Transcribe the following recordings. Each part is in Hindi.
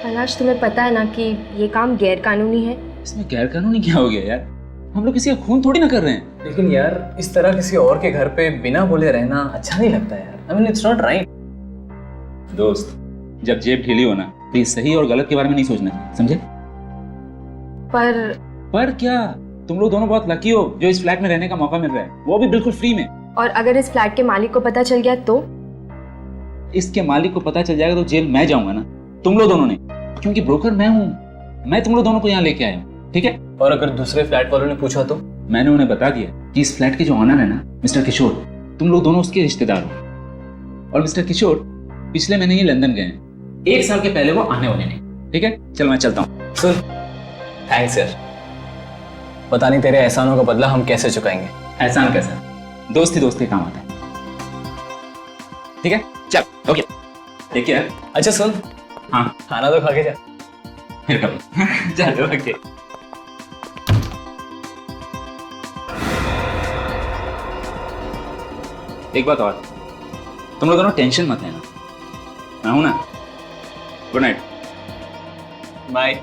कैलाश, तुम्हें पता है ना कि ये काम गैर कानूनी है। इसमें गैर कानूनी क्या हो गया यार? हम लोग किसी का खून थोड़ी ना कर रहे हैं। लेकिन यार इस तरह किसी और के घर पे बिना बोले रहना अच्छा नहीं लगता यार। I mean it's not right. दोस्त, जब जेब ढीली हो ना, प्लीज सही और गलत के बारे में नहीं सोचना, समझे? पर क्या? तुम लोग दोनों बहुत लकी हो जो इस फ्लैट में रहने का मौका मिल रहा है, वो भी बिल्कुल फ्री में। और अगर इस फ्लैट के मालिक को पता चल गया तो? इसके मालिक को पता चल जाएगा तो जेल मैं जाऊंगा ना, तुम लोग दोनों ने, क्योंकि ब्रोकर मैं हूँ। मैं तुम लोग दोनों को यहाँ लेके आया हूँ, ठीक है? और अगर दूसरे फ्लैट वालों ने पूछा तो? मैंने उन्हें बता दिया कि इस फ्लैट के जो ऑनर है ना, मिस्टर किशोर, तुम लोग दोनों उसके रिश्तेदार हो। और मिस्टर किशोर पिछले महीने ही लंदन गए हैं, 1 साल के पहले वो आने वाले नहीं, ठीक है? चल मैं चलता हूँ। सुन, थैंक्स यार। पता नहीं तेरे एहसानों का बदला हम कैसे चुकाएंगे। एहसान कैसा? दोस्ती दोस्ती काम आता है, ठीक है? चल, ओके, ठीक है। अच्छा सुन, हाँ, खाना तो खा के जा। फिर कभी चलो, ओके। एक बात और, तुम लोग दोनों टेंशन मत लेना, मैं हूं ना। Good night. बाय।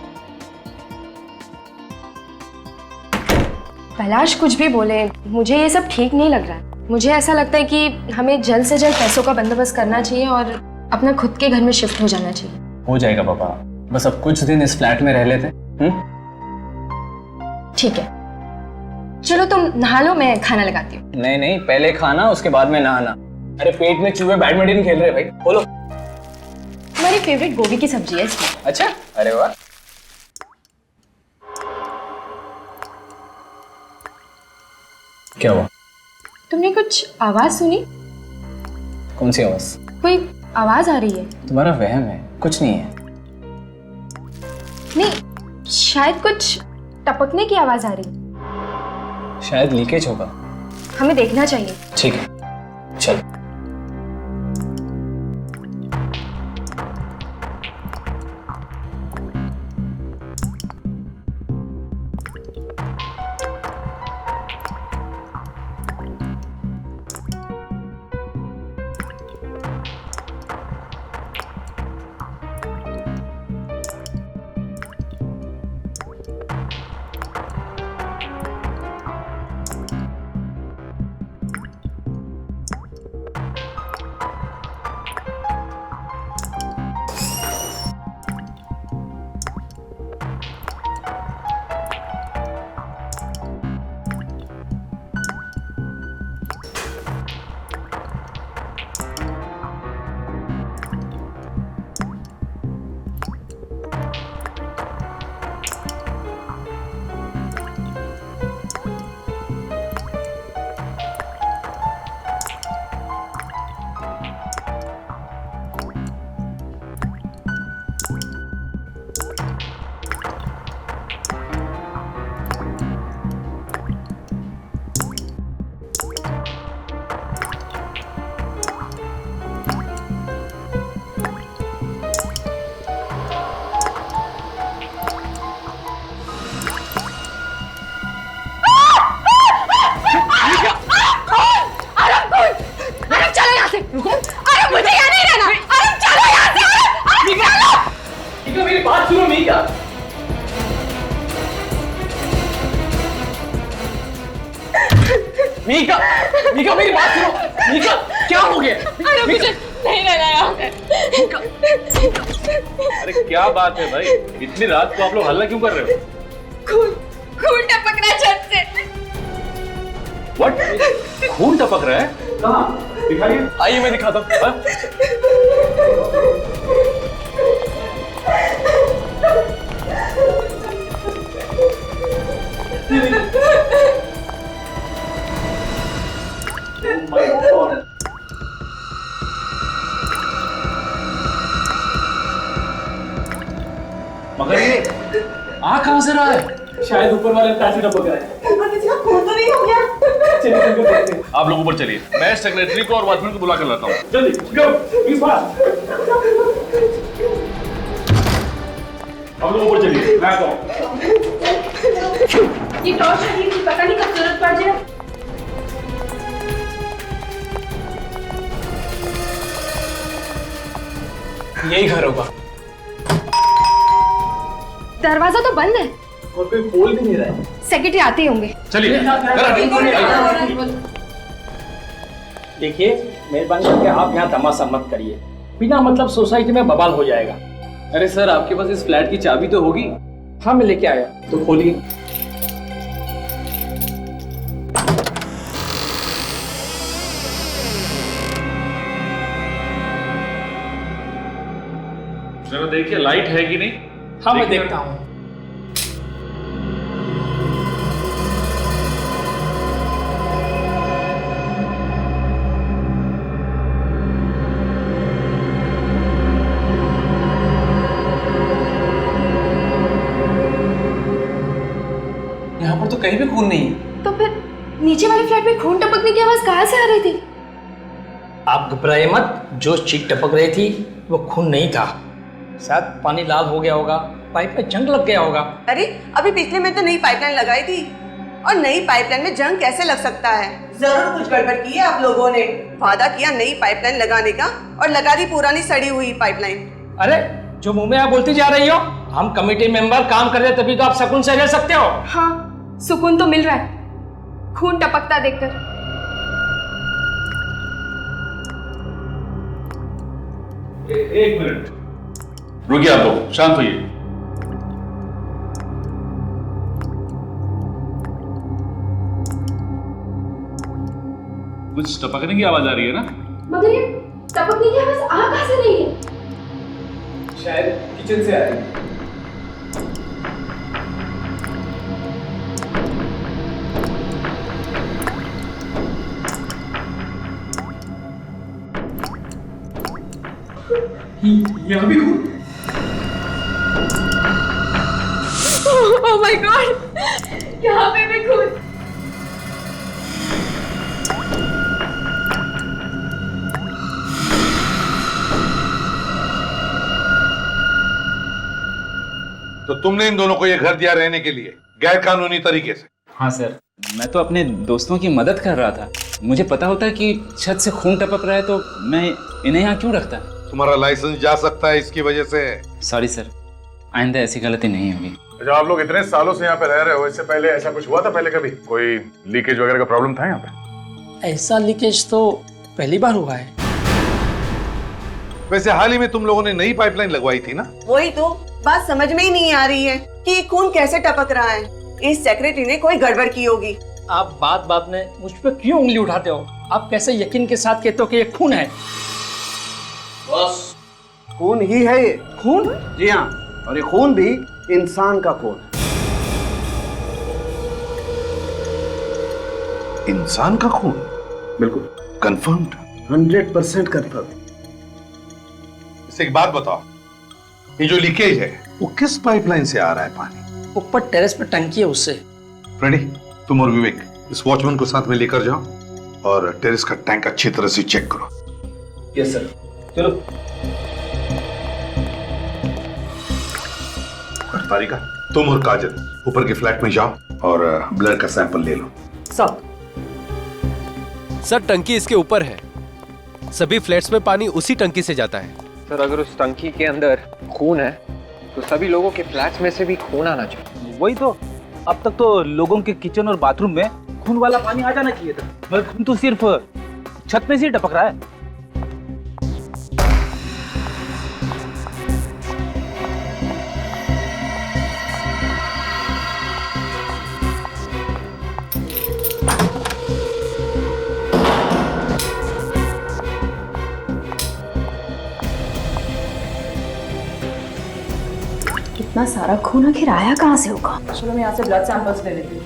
कैलाश, कुछ भी बोले, मुझे ये सब ठीक नहीं लग रहा है। मुझे ऐसा लगता है कि हमें जल्द से जल्द पैसों का बंदोबस्त करना चाहिए और अपना खुद के घर में शिफ्ट हो जाना चाहिए। हो जाएगा पापा, बस अब कुछ दिन इस फ्लैट में रह लेते। ठीक है, चलो तुम नहा लो, मैं खाना लगाती हूँ। नहीं नहीं, पहले खाना उसके बाद में नहाना। अरे पेट में चूहे बैडमिंटन खेल रहे भाई, बोलो। मेरी फेवरेट गोभी की सब्जी है इसमें। अच्छा, अरे वाह। क्या हुआ? तुमने कुछ आवाज सुनी? कौन सी आवाज? कोई आवाज आ रही है। तुम्हारा वहम है, कुछ नहीं है। नहीं, शायद कुछ टपकने की आवाज आ रही है। शायद लीकेज होगा। हमें देखना चाहिए। ठीक है, चल। मेरी बात सुनो मीका। मीका, मीका मेरी बात सुनो। मीका, क्या हो गया? अरे मुझे नहीं रहना यहाँ पे। अरे क्या बात है भाई, इतनी रात को आप लोग हल्ला क्यों कर रहे हो? खून टपक रहा है छत से। What? खून टपक रहा है? कहाँ? दिखाइए। आइए मैं दिखाता हूँ। मगर ये आ कहाँ से रहा है? शायद ऊपर वाले पैसे टपक रहा है। खून तो नहीं हो गया? चलिए चल कर देखते हैं। आप लोग ऊपर चलिए, मैं सेक्रेटरी को और वॉचमैन को बुला कर लाता हूँ। जल्दी गो, इस बार। आप लोग ऊपर चलिए, मैं आता हूँ। ये टॉर्च शरीर की पता नहीं कब जरूरत पड़ जाए। यही घर होगा। दरवाजा तो बंद है और कोई खोल भी नहीं रहा है। सेक्रेटरी आते ही होंगे। चलिए देखिए, मेहरबानी करके आप यहाँ तमाशा मत करिए, बिना मतलब सोसाइटी में बवाल हो जाएगा। अरे सर, आपके पास इस फ्लैट की चाबी तो होगी? हाँ, मैं लेके आया, तो खोलिए। जरा देखिए लाइट है कि नहीं। हाँ, मैं देखता हूँ। यहाँ पर तो कहीं भी खून नहीं है। तो फिर नीचे वाले फ्लैट में खून टपकने की आवाज कहाँ से आ रही थी? आप घबराइए मत, जो चीख टपक रही थी वो खून नहीं था, शायद पानी लाल हो गया होगा, पाइप में जंग लग गया होगा। अरे अभी पिछले में तो नई पाइपलाइन लगाई थी, और नई पाइपलाइन में जंग कैसे लग सकता है? जरूर कुछ गड़बड़ की है आप लोगों ने। वादा किया नई पाइपलाइन लगाने का और लगा दी पुरानी सड़ी हुई पाइपलाइन। अरे जो मुंह में आप बोलती जा रही हो, हम कमेटी मेंबर काम कर रहे तभी तो आप सुकून से रह सकते हो। हाँ, सुकून तो मिल रहा है खून टपकता देखकर। एक मिनट रुकिए, आप लोग शांत होइए। कुछ टपकने की आवाज आ रही है ना? मगर ये टपकने की आवाज आ कहाँ से रही है? शायद किचन से आ रही है। यहाँ भी खून। ओह माय गॉड, यहाँ पे भी खून। तो तुमने इन दोनों को ये घर दिया रहने के लिए गैर कानूनी तरीके से? हाँ सर, मैं तो अपने दोस्तों की मदद कर रहा था। मुझे पता होता है कि छत से खून टपक रहा है तो मैं इन्हें यहाँ क्यों रखता। तुम्हारा लाइसेंस जा सकता है इसकी वजह से। सॉरी सर, आइंदा ऐसी गलती नहीं होगी। अच्छा, आप लोग इतने सालों से यहाँ पे रह रहे हो, इससे पहले ऐसा कुछ हुआ था पहले कभी? कोई लीकेज वगैरह का प्रॉब्लम था यहाँ पे? ऐसा लीकेज तो पहली बार हुआ है। वैसे हाल ही में तुम लोगों ने नई पाइपलाइन लगवाई थी ना? वही तो बात समझ में ही नहीं आ रही है कि ये खून कैसे टपक रहा है। इस सेक्रेटरी ने कोई गड़बड़ की होगी। आप बात बात में मुझ पे क्यों उंगली उठाते हो? आप कैसे यकीन के साथ कहते हो कि ये खून है? बस खून ही है ये। खून? जी हाँ, और ये खून भी इंसान का खून है। इंसान का खून? बिल्कुल कंफर्म्ड? 100% कंफर्म। इससे एक बात बताओ, ये जो लीकेज है वो किस पाइपलाइन से आ रहा है पानी? ऊपर टेरेस पे टंकी है उससे। फ्रेडी, तुम और विवेक इस वॉचमैन को साथ में लेकर जाओ और टेरेस का टैंक अच्छी तरह से चेक करो। यस सर, चलो। तारिका, तुम और काजल ऊपर के फ्लैट में जाओ और ब्लड का सैंपल ले लो। सर टंकी इसके ऊपर है, सभी फ्लैट्स में पानी उसी टंकी से जाता है। सर अगर उस टंकी के अंदर खून है तो सभी लोगों के फ्लैट्स में से भी खून आना चाहिए। वही तो, अब तक तो लोगों के किचन और बाथरूम में खून वाला पानी आ जाना चाहिए था, मगर खून तो सिर्फ छत में से ही टपक रहा है। इतना सारा खून आखिर आया कहाँ से होगा? चलो मैं यहाँ से ब्लड सैंपल्स ले लेती हूँ।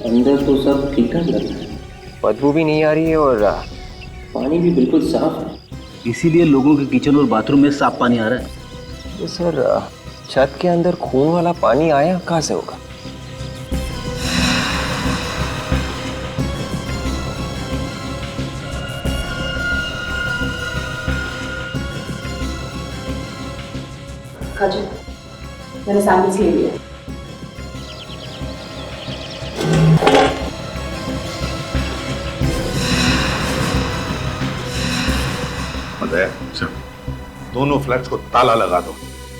अंदर तो सब ठीक ठाक लग रहा है, बदबू भी नहीं आ रही है और पानी भी बिल्कुल साफ है, इसीलिए लोगों के किचन और बाथरूम में साफ पानी आ रहा है। तो सर छत के अंदर खून वाला पानी आया कहाँ से होगा? हाँ जी, मैंने सैंपल्स ले लिए। अजय, दोनों फ्लैट्स को ताला लगा दो,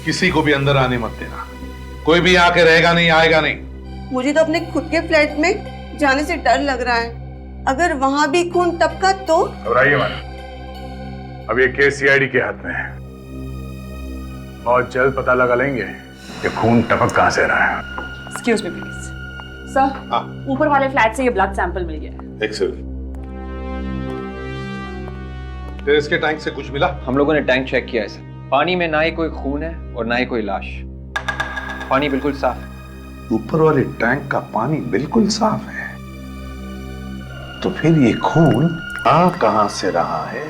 किसी को भी अंदर आने मत देना। कोई भी आके रहेगा नहीं, आएगा नहीं। मुझे तो अपने खुद के फ्लैट में जाने से डर लग रहा है, अगर वहां भी खून टपका तो। घबराइए मत, अब ये केस सीआईडी के हाथ में है, बहुत जल्द पता लगा लेंगे कि खून टपक कहां से रहा है। एक्सक्यूज मी प्लीज सर, ऊपर वाले फ्लैट से ये ब्लड सैंपल मिल गया है। एक्सेलेंट। टेरेस के टैंक से कुछ मिला? हम लोगों ने टैंक चेक किया है सर, पानी में ना ही कोई खून है और ना ही कोई लाश, पानी बिल्कुल साफ है। ऊपर वाले टैंक का पानी बिल्कुल साफ है, तो फिर ये खून आ कहां से रहा है?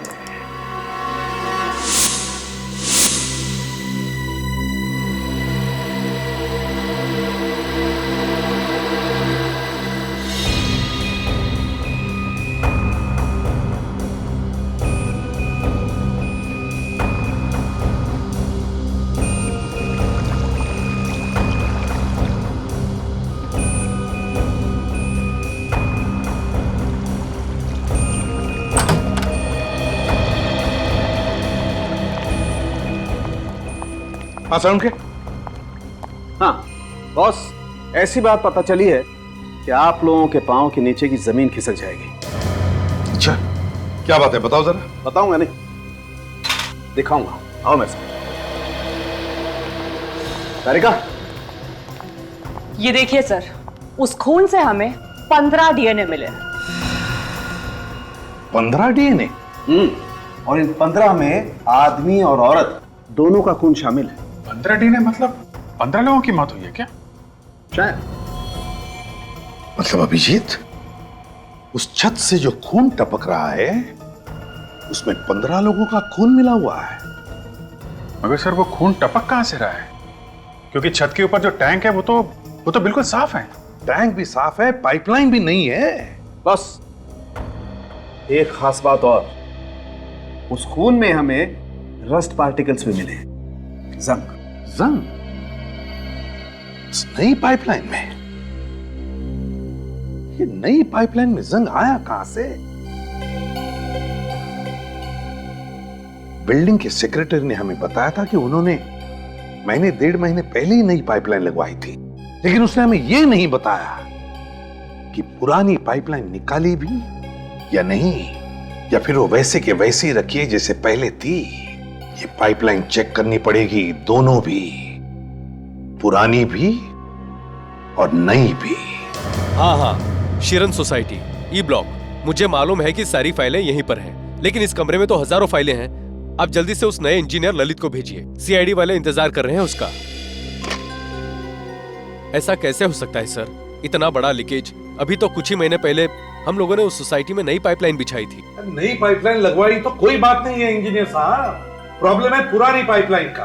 हाँ साउंड के? हाँ बॉस, ऐसी बात पता चली है कि आप लोगों के पांव के नीचे की जमीन खिसक जाएगी। अच्छा, क्या बात है, बताओ जरा। बताऊंगा नहीं, दिखाऊंगा। आओ मेरे साथ। तारिका, ये देखिए सर, उस खून से हमें 15 डीएनए मिले। 15 डीएनए? और इन 15 में आदमी और औरत दोनों का खून शामिल है। 15 डीएनए मतलब 15 लोगों की मौत हुई है क्या? शायद। मतलब अभिजीत, उस छत से जो खून टपक रहा है उसमें 15 लोगों का खून मिला हुआ है। मगर सर वो खून टपक कहां से रहा है? क्योंकि छत के ऊपर जो टैंक है वो तो बिल्कुल साफ है। टैंक भी साफ है, पाइपलाइन भी नहीं है। बस एक खास बात और, उस खून में हमें रस्ट पार्टिकल्स भी मिले। जंग। जंग? इस नई पाइपलाइन में? ये नई पाइपलाइन में जंग आया कहां से? बिल्डिंग के सेक्रेटरी ने हमें बताया था कि उन्होंने महीने 1.5 महीने पहले ही नई पाइपलाइन लगवाई थी, लेकिन उसने हमें यह नहीं बताया कि पुरानी पाइपलाइन निकाली भी या नहीं, या फिर वो वैसे के वैसे ही रखी है जैसे पहले थी। ये पाइपलाइन चेक करनी पड़ेगी, दोनों भी, पुरानी भी और नई भी। हाँ हाँ, शिरन सोसाइटी, ई ब्लॉक। मुझे मालूम है कि सारी फाइलें यहीं पर हैं, लेकिन इस कमरे में तो हजारों फाइलें हैं। आप जल्दी से उस नए इंजीनियर ललित को भेजिए, सीआईडी वाले इंतजार कर रहे हैं उसका। ऐसा कैसे हो सकता है सर, इतना बड़ा लीकेज? अभी तो कुछ ही महीने पहले हम लोगों ने उस सोसाइटी में नई पाइपलाइन बिछाई थी। नई पाइपलाइन लगवाई तो कोई बात नहीं है इंजीनियर साहब, प्रॉब्लम है पुरानी पाइपलाइन का।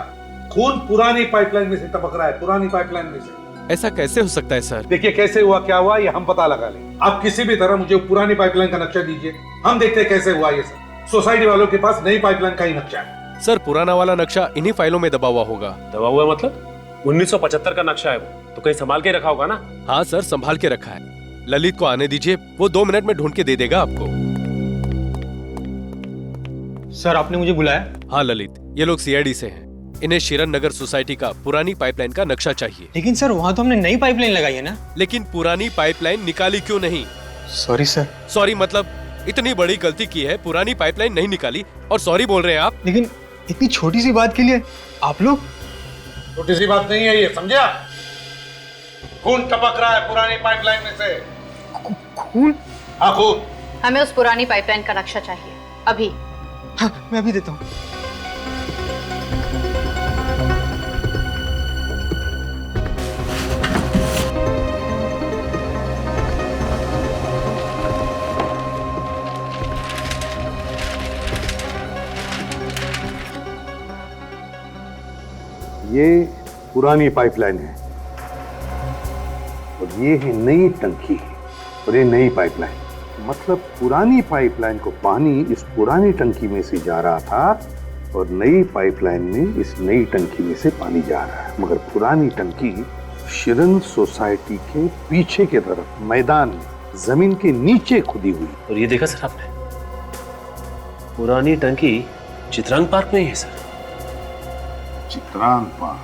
खून पुरानी पाइपलाइन में से टपक रहा है, पुरानी पाइपलाइन में से। ऐसा कैसे हो सकता है सर? देखिए, कैसे हुआ क्या हुआ ये हम पता लगा लेंगे। आप किसी भी तरह मुझे पुरानी पाइपलाइन का नक्शा दीजिए, हम देखते हैं कैसे हुआ ये सब। सोसाइटी वालों के पास नई पाइपलाइन का ही नक्शा है। सर, पुराना वाला नक्शा इन्हीं फाइलों में दबा हुआ होगा। दबा हुआ मतलब? 1975 का नक्शा है वो, तो कहीं संभाल के रखा होगा ना? हाँ सर, संभाल के रखा है। ललित को आने दीजिए, वो 2 मिनट में ढूंढ के दे देगा आपको। सर, आपने मुझे बुलाया? हाँ ललित, ये लोग सीआईडी से हैं। इन्हें शिरन नगर सोसाइटी का पुरानी पाइपलाइन का नक्शा चाहिए। लेकिन सर, वहाँ तो हमने नई पाइपलाइन लगाई है ना? लेकिन पुरानी पाइपलाइन निकाली क्यों नहीं? Sorry sir. सॉरी मतलब? इतनी बड़ी गलती की है, पुरानी पाइपलाइन नहीं निकाली और सॉरी बोल रहे हैं आप? लेकिन इतनी छोटी सी बात के लिए आप लोग? छोटी सी बात नहीं है ये, समझा? खून टपक रहा है पुरानी पाइपलाइन में से। खून? हाँ, खून। हमें उस पुरानी पाइपलाइन का नक्शा चाहिए अभी। हाँ, मैं अभी देता हूँ। ये पुरानी पाइपलाइन है और ये है नई टंकी और ये नई पाइपलाइन। मतलब पुरानी पाइपलाइन को पानी इस पुरानी टंकी में से जा रहा था और नई पाइपलाइन में इस नई टंकी में से पानी जा रहा है, मगर पुरानी टंकी शिरन सोसाइटी के पीछे के तरफ मैदान में जमीन के नीचे खुदी हुई। और ये देखा सर आपने, पुरानी टंकी चित्रांग पार्क में ही है सर। चित्रांग पार्क?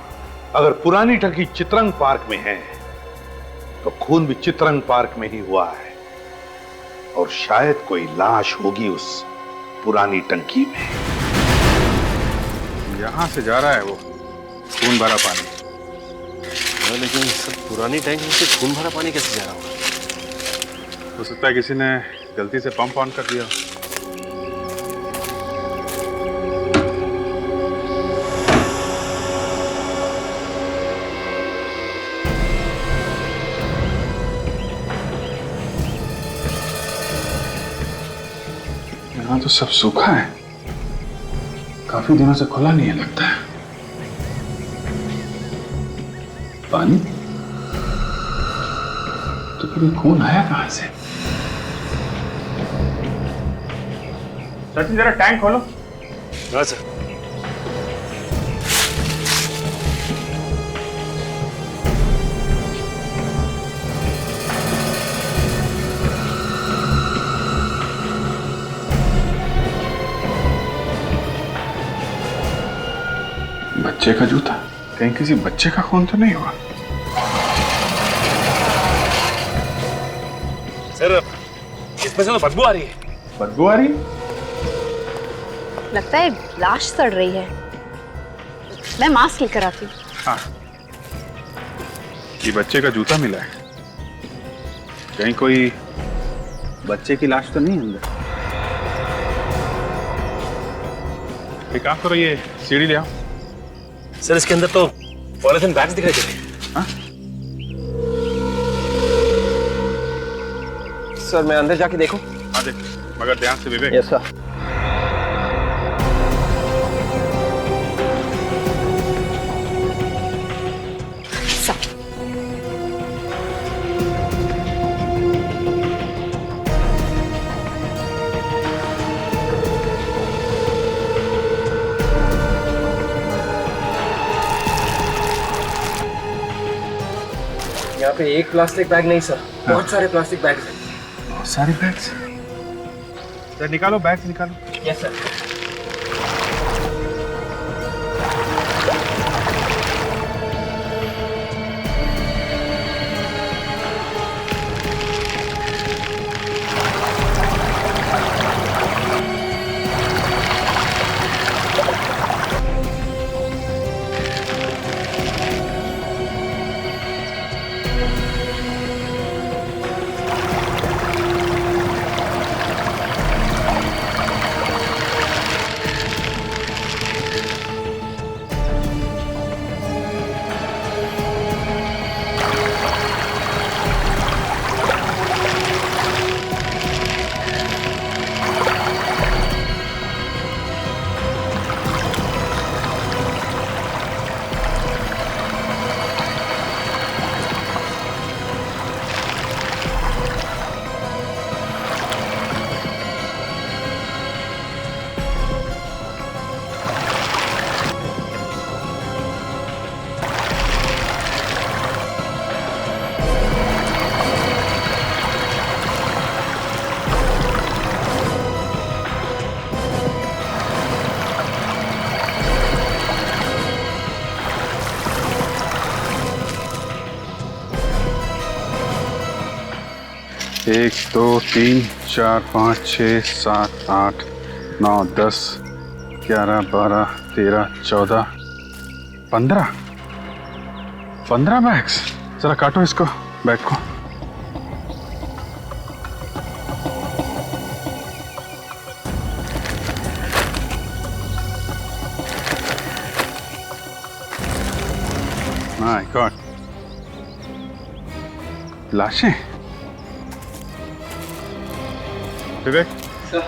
अगर पुरानी टंकी चित्रांग पार्क में है तो खून भी चित्रांग पार्क में ही हुआ है, और शायद कोई लाश होगी उस पुरानी टंकी में। यहां से जा रहा है वो खून भरा पानी। लेकिन सर पुरानी टैंक में से खून भरा पानी कैसे जा रहा होगा? हो सकता है किसी ने गलती से पंप ऑन कर दिया। यहाँ तो सब सूखा है, काफी दिनों से खुला नहीं है लगता है। पानी तो फिर खून आया कहां से? सचिन जरा टैंक खोलो। हाँ सर। बच्चे का जूता, कहीं किसी बच्चे का खून तो नहीं हुआ? सर इसमें से तो बदबू आ रही है। बदबू आ रही है? लगता है लाश सड़ रही है। मैं मास्क लेकर आती हूँ। हाँ, ये बच्चे का जूता मिला है, कहीं कोई बच्चे की लाश तो नहीं अंदर? एक काम करो, ये सीढ़ी ले आओ। सर इसके अंदर तो पॉलिथीन बैग्स दिखाई दे रहे हैं। हाँ? सर मैं अंदर जाके देखूं? हाँ देख, मगर ध्यान से विवेक। Yes sir. यहाँ पे एक प्लास्टिक बैग नहीं सर, बहुत सारे प्लास्टिक बैग्स हैं। बहुत सारे बैग्स? सर निकालो, बैग्स निकालो। Yes sir. एक दो तीन चार पाँच 6 7 8 9 10 11 12 13 14 15 बैग्स। जरा काटो इसको, बैग को। माय गॉड, लाशें। विवेक सर,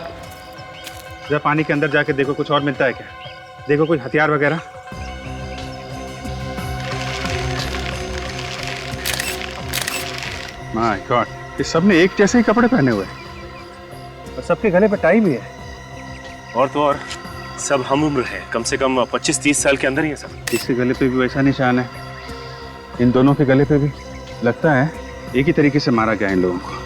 जरा पानी के अंदर जाके देखो कुछ और मिलता है क्या। देखो कोई हथियार वगैरह। माय गॉड, ये सब ने एक जैसे ही कपड़े पहने हुए हैं और सबके गले पे टाई भी है। और तो और सब हम उम्र है, कम से कम 25-30 साल के अंदर ही है सर। इसके गले पे भी वैसा निशान है, इन दोनों के गले पे भी। लगता है एक ही तरीके से मारा गया इन लोगों को।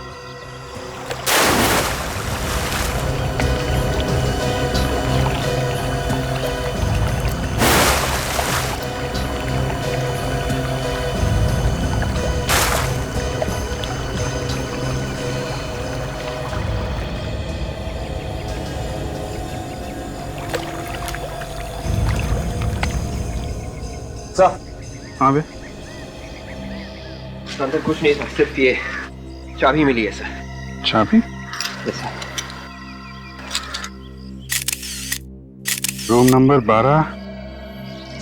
सर, हाँ बे, अंदर कुछ नहीं था, सिर्फ ये चाबी मिली है सर। चाबी? Yes sir. Room number 12,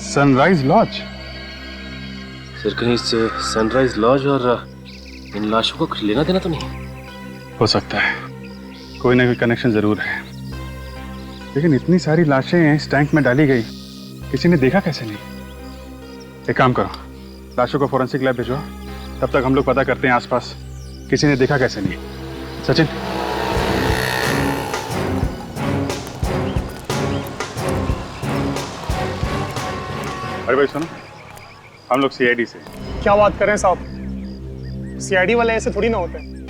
Sunrise Lodge. Sir कहीं इस सनराइज लॉज और इन लाशों को कुछ लेना देना तो नहीं? हो सकता है, कोई ना कोई कनेक्शन जरूर है, लेकिन इतनी सारी लाशें इस टैंक में डाली गई, किसी ने देखा कैसे नहीं? एक काम करो, लाशों को फोरेंसिक लैब भेजो, तब तक हम लोग पता करते हैं आसपास किसी ने देखा कैसे नहीं। सचिन, अरे भाई सुनो, हम लोग सीआईडी से। क्या बात कर रहे हैं साहब, सीआईडी वाले ऐसे थोड़ी ना होते हैं।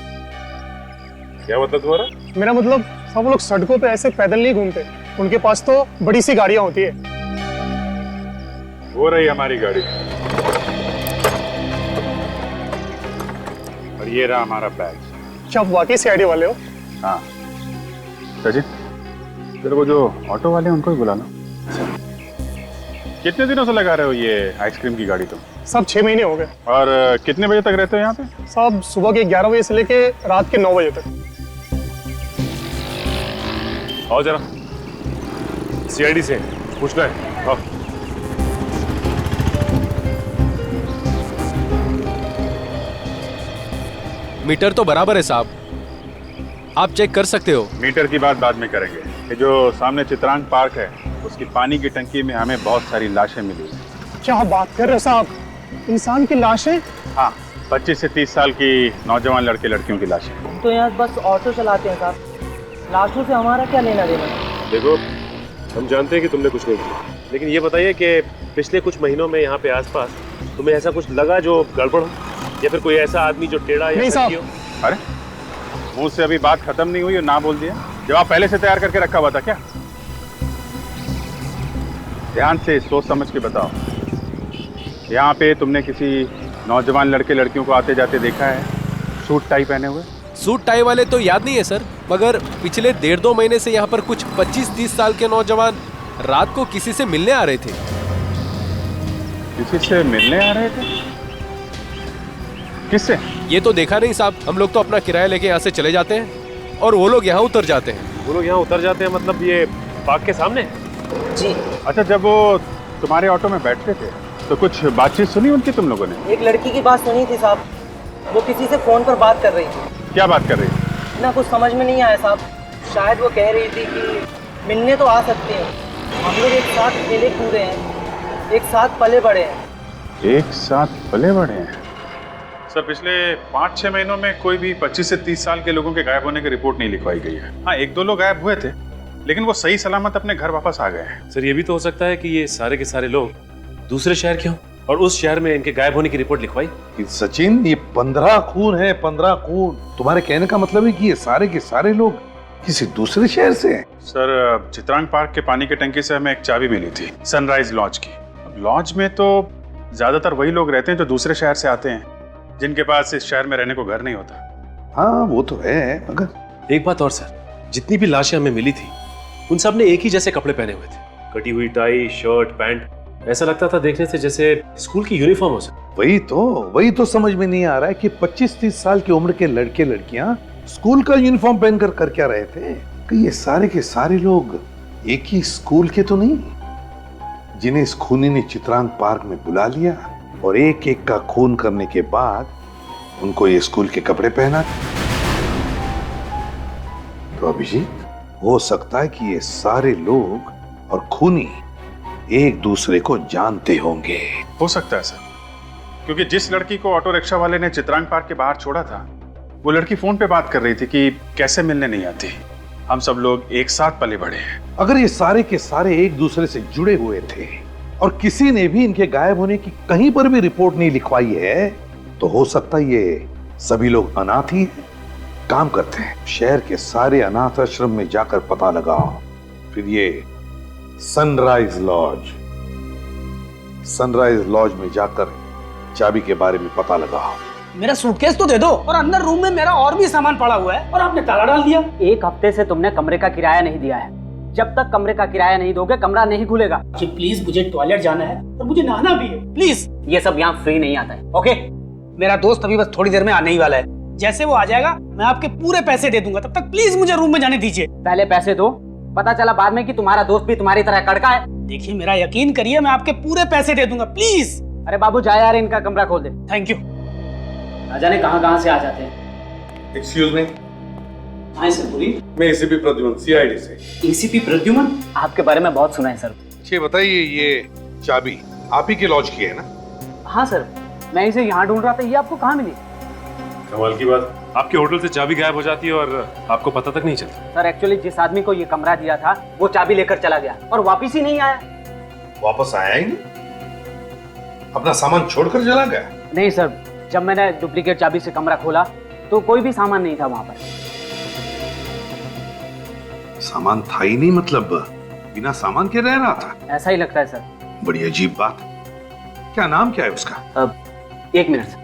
क्या मतलब तुम्हारा? मेरा मतलब सब लोग सड़कों पे ऐसे पैदल नहीं घूमते, उनके पास तो बड़ी सी गाड़ियां होती है। वो रही हमारी गाड़ी, और ये रहा हमारा बैग। क्या आप वाकई सीआईडी वाले हो? हाँ सचिन, तेरे को जो ऑटो वाले हैं उनको ही बुला लो। कितने दिनों से लगा रहे हो ये आइसक्रीम की गाड़ी तुम? सब 6 महीने हो गए। और कितने बजे तक रहते हो यहाँ पे? सब सुबह के 11 बजे से लेके रात के 9 बजे तक। आओ जरा, सीआईडी से पूछना है। आओ। मीटर तो बराबर है साहब, आप चेक कर सकते हो। मीटर की बात बाद में करेंगे। ये जो सामने चित्रांग पार्क है, उसकी पानी की टंकी में हमें बहुत सारी लाशें मिली। क्या बात कर रहे हो साहब, इंसान की लाशें? हाँ, 25 से 30 साल की नौजवान लड़के लड़कियों की लाशें। हम तो यहाँ बस ऑटो चलाते हैं साहब, लाशों से हमारा क्या लेना देना? देखो, हम जानते हैं कि तुमने कुछ नहीं किया, लेकिन ये बताइए कि पिछले कुछ महीनों में यहाँ पे आसपास तुम्हें ऐसा कुछ लगा जो गड़बड़ हो, या फिर कोई ऐसा आदमी जो टेढ़ा या सच्ची हो? अरे मुंह से अभी बात खत्म नहीं हुई और ना बोल दिया। जवाब पहले से तैयार करके रखा हुआ था क्या? ध्यान से सोच समझ के बताओ। यहाँ पे तुमने किसी नौजवान लड़के लड़कियों को आते जाते देखा है सूट टाई पहने हुए? सूट टाई वाले तो याद नहीं है सर, मगर पिछले 1.5-2 महीने से यहाँ पर कुछ 25-30 साल के नौजवान रात को किसी से मिलने आ रहे थे। किसी से मिलने आ रहे थे? किससे? ये तो देखा नहीं साहब, हम लोग तो अपना किराया लेके यहाँ से चले जाते हैं और वो लोग यहाँ उतर जाते हैं। वो लोग यहाँ उतर जाते हैं मतलब ये पार्क के सामने? जी। अच्छा, जब वो तुम्हारे ऑटो में बैठते थे तो कुछ बातचीत सुनी उनकी तुम लोगों ने? एक लड़की की बात सुनी थी साहब, वो किसी से फोन पर बात कर रही थी। क्या बात कर रही थी? ना कुछ समझ में नहीं आया साहब, शायद वो कह रही थी कि मिलने तो आ सकते हैं, हम लोग एक साथ खेले कूदे हैं, एक साथ पले बड़े हैं। एक साथ पले बड़े हैं? सर, पिछले 5-6 महीनों में कोई भी 25 से 30 साल के लोगों के गायब होने की रिपोर्ट नहीं लिखवाई गई है। हाँ, 1-2 लोग गायब हुए थे, लेकिन वो सही सलामत अपने घर वापस आ गए हैं। सर, ये भी तो हो सकता है कि ये सारे के सारे लोग दूसरे शहर के हों और उस शहर में इनके गायब होने की रिपोर्ट लिखवाई। सचिन, ये 15 खून है, 15 खून। तुम्हारे कहने का मतलब है कि ये सारे के सारे लोग किसी दूसरे शहर से हैं? सर, चित्रांग पार्क के पानी की टंकी से हमें एक चाबी मिली थी सनराइज लॉज की। लॉज में तो ज्यादातर वही लोग रहते हैं जो दूसरे शहर से आते हैं, जिनके पास इस शहर में रहने को घर नहीं होता। हाँ, वो तो है, मगर एक बात और सर, जितनी भी लाशें हमें मिली थी उन सब ने एक ही जैसे कपड़े पहने हुए थे, कटी हुई टाई, शर्ट, पैंट। ऐसा लगता था देखने से जैसे स्कूल की यूनिफॉर्म हो सर। वही तो समझ में नहीं आ रहा है कि 25-30 साल की उम्र के लड़के लड़कियां स्कूल का यूनिफॉर्म पहनकर कर क्या रहे थे? कि ये सारे के सारे लोग एक ही स्कूल के तो नहीं, जिन्हें इस खूनी ने चित्रांग पार्क में बुला लिया और एक एक का खून करने के बाद उनको ये स्कूल के कपड़े पहना। तो अभिजीत, हो सकता है कि ये सारे लोग और खूनी एक दूसरे को जानते होंगे। हो सकता है सर, क्योंकि जिस लड़की को ऑटो रिक्शा वाले ने चित्रांग पार्क के बाहर छोड़ा था, वो लड़की फोन पे बात कर रही थी कि कैसे मिलने नहीं आती। हम सब लोग एक साथ पले बढ़े हैं। अगर ये सारे के सारे एक दूसरे से जुड़े हुए थे और किसी ने भी इनके गायब होने की कहीं पर भी रिपोर्ट नहीं लिखवाई है, तो हो सकता है ये सभी लोग अनाथ ही हैं। काम करते हैं, शहर के सारे अनाथ आश्रम में जाकर पता लगाओ, फिर ये सनराइज लॉज में जाकर चाबी के बारे में पता लगाओ। मेरा सूटकेस तो दे दो, और अंदर रूम में मेरा और भी सामान पड़ा हुआ है और आपने ताला डाल दिया। एक हफ्ते से तुमने कमरे का किराया नहीं दिया है। जब तक कमरे का किराया नहीं दोगे कमरा नहीं खुलेगा। जी प्लीज, मुझे टॉयलेट जाना है और मुझे नहाना भी है, प्लीज। ये सब यहाँ फ्री नहीं आता है, ओके? मेरा दोस्त अभी बस थोड़ी देर में आने ही वाला है। जैसे वो आ जाएगा मैं आपके पूरे पैसे दे दूंगा। तब तक प्लीज मुझे रूम में जाने दीजिए। पहले पैसे दो, पता चला बाद में कि तुम्हारा दोस्त भी तुम्हारी तरह कड़का है। देखिए मेरा यकीन करिए, मैं आपके पूरे पैसे दे दूंगा, प्लीज। अरे बाबू जा यार, इनका कमरा खोल दे। Thank you. ना जाने कहाँ से आ जाते हैं। Excuse me. हाँ सर बोलिए। मैं एसीपी प्रद्युमन, सीआईडी से। एसीपी प्रद्युमन? आपके बारे में बहुत सुना है सर। ये बताइए, ये चाबी आप ही के लॉज की है ना? हाँ सर, मैं इसे यहाँ ढूंढ रहा था, ये आपको कहाँ मिली? कमाल की बात, आपके होटल से चाबी गायब हो जाती है और आपको पता तक नहीं चलता। सर एक्चुअली जिस आदमी को ये कमरा दिया था वो चाबी लेकर चला गया और वापिस ही नहीं आया। वापस आया ही नहीं? अपना सामान छोड़कर चला गया? नहीं सर, जब मैंने डुप्लीकेट चाबी से कमरा खोला तो कोई भी सामान नहीं था वहां पर। सामान था ही नहीं मतलब बिना सामान के रह रहा था? ऐसा ही लगता है सर। बड़ी अजीब बात। क्या नाम क्या है उसका? एक मिनट सर,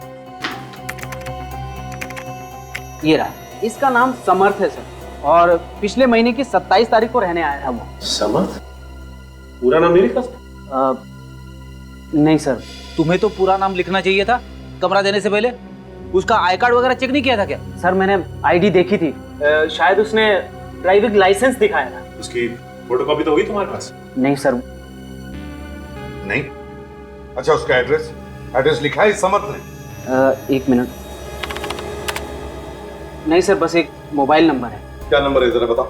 ये रहा, इसका नाम समर्थ है सर, और पिछले महीने की 27 तारीख को रहने आया था वो। समर्थ? पूरा नाम नहीं लिखा? नहीं सर। तुम्हें तो पूरा नाम लिखना चाहिए था कमरा देने से पहले। उसका आई कार्ड वगैरह चेक नहीं किया था क्या? सर मैंने आईडी देखी थी, शायद उसने ड्राइविंग लाइसेंस दिखाया था। उसकी फोटोकॉपी तो हुई तुम्हारे पास? नहीं सर। नहीं? अच्छा, उसका एड्रेस लिखा है समर्थ ने? एक मिनट। नहीं सर, बस एक मोबाइल नंबर है। क्या नंबर है जरा बताओ?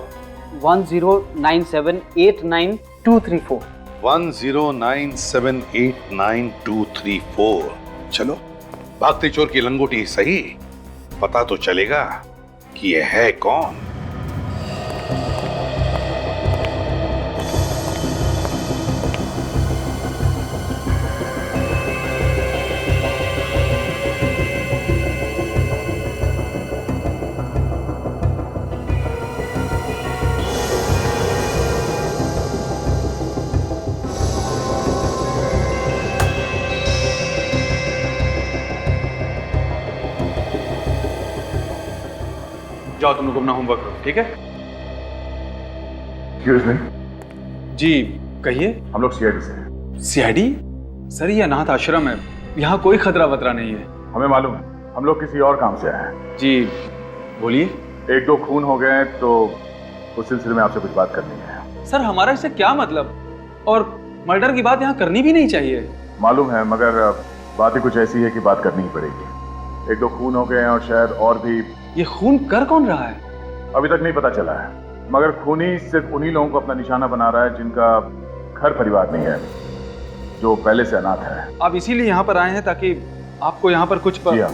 1097892234। 1097892234। चलो, भागते चोर की लंगोटी सही, पता तो चलेगा कि यह है कौन। जाओ तुम लोग अपना होमवर्क करो, ठीक है? Excuse me. जी कहिए। हम लोग सीआईडी से हैं। सीआईडी? सर ये अनाथ आश्रम है, यहाँ कोई खतरा वतरा नहीं है। हमें मालूम है, हम लोग किसी और काम से आए हैं। जी बोलिए। 1-2 खून हो गए तो उस सिलसिले में आपसे कुछ बात करनी है। सर हमारा इससे क्या मतलब, और मर्डर की बात यहाँ करनी भी नहीं चाहिए। मालूम है, मगर बात ही कुछ ऐसी है कि बात करनी ही पड़ेगी। 1-2 खून हो गए हैं और शायद और भी। ये खून कर कौन रहा है? अभी तक नहीं पता चला है, मगर खूनी सिर्फ उन्हीं लोगों को अपना निशाना बना रहा है जिनका घर परिवार नहीं है, जो पहले से अनाथ है। आप इसीलिए यहाँ पर आए हैं ताकि आपको यहाँ पर कुछ जी हाँ,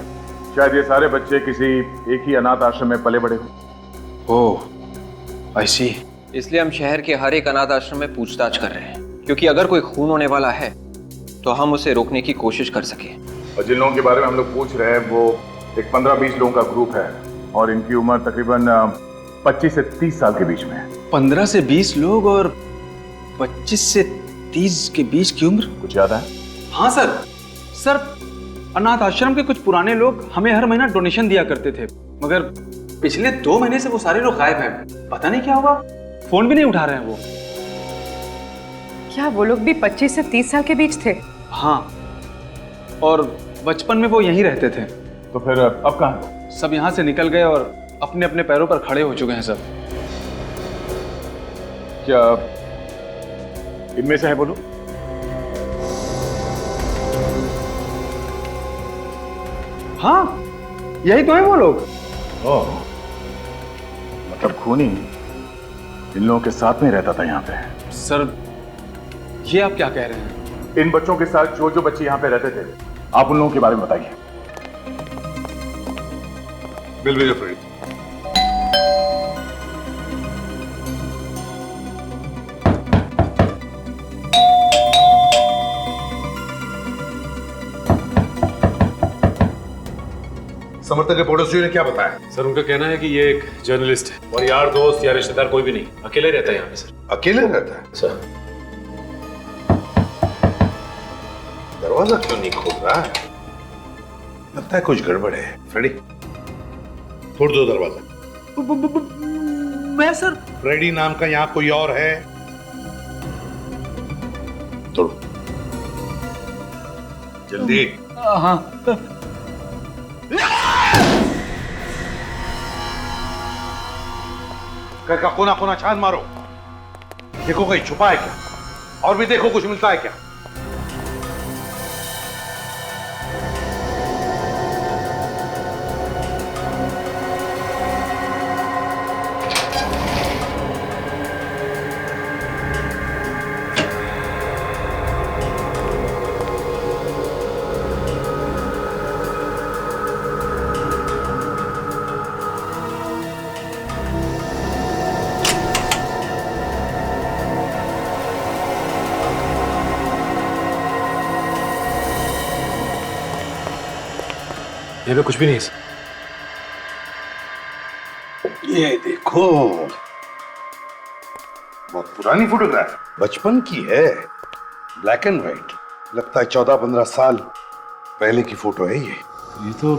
शायद ये सारे बच्चे किसी एक ही अनाथ आश्रम में पले बड़े हो। ओह आई सी। इसलिए हम शहर के हर एक अनाथ आश्रम में पूछताछ कर रहे हैं, क्योंकि अगर कोई खून होने वाला है तो हम उसे रोकने की कोशिश कर सके। और जिन लोगों के बारे में हम लोग पूछ रहे हैं वो एक 15-20 लोगों का ग्रुप है और इनकी उम्र तकरीबन 25 से 30 साल के बीच में है। 15 से 20 लोग और 25 से 30 के बीच की उम्र? कुछ ज्यादा है? हाँ सर। सर अनाथ आश्रम के कुछ पुराने लोग हमें हर महीना डोनेशन दिया करते थे, मगर पिछले 2 महीने से वो सारे लोग गायब हैं। पता नहीं क्या हुआ, फोन भी नहीं उठा रहे हैं वो। क्या वो लोग भी 25 से 30 साल के बीच थे? हाँ, और बचपन में वो यहीं रहते थे। तो फिर अब कहाँ है? सब यहाँ से निकल गए और अपने अपने पैरों पर खड़े हो चुके हैं सब। क्या इनमें से है बोलो? हाँ यही तो है वो लोग। ओह, मतलब खूनी इन लोगों के साथ में रहता था यहाँ पे। सर ये आप क्या कह रहे हैं? इन बच्चों के साथ जो जो बच्चे यहाँ पे रहते थे, आप उन लोगों के बारे में बताइए। बिल भेजो फ्रेंड। समर्थक के पड़ोसियों ने क्या बताया? सर उनका कहना है कि ये एक जर्नलिस्ट है और यार दोस्त या रिश्तेदार कोई भी नहीं, अकेले रहता है यहाँ पे सर। अकेले रहता है सर? दरवाजा क्यों नहीं खोल रहा है? लगता है कुछ गड़बड़ है। फ्रेडी, तोड़ दो दरवाजा। मैं सर? फ्रेडी नाम का यहाँ कोई और है? तोड़ो जल्दी। हाँ। घर का कोना कोना छान मारो, देखो कहीं छुपा है क्या, और भी देखो कुछ मिलता है क्या। यहाँ पे कुछ भी नहीं है। ये देखो, बहुत पुरानी फोटोग्राफ, बचपन की है, ब्लैक एंड व्हाइट। लगता है 14-15 साल पहले की फोटो है ये तो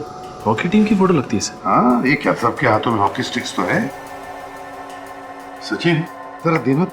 हॉकी टीम की फोटो लगती है सर। हाँ, ये क्या सबके हाथों में हॉकी स्टिक्स तो है। सचिन, जरा दिनों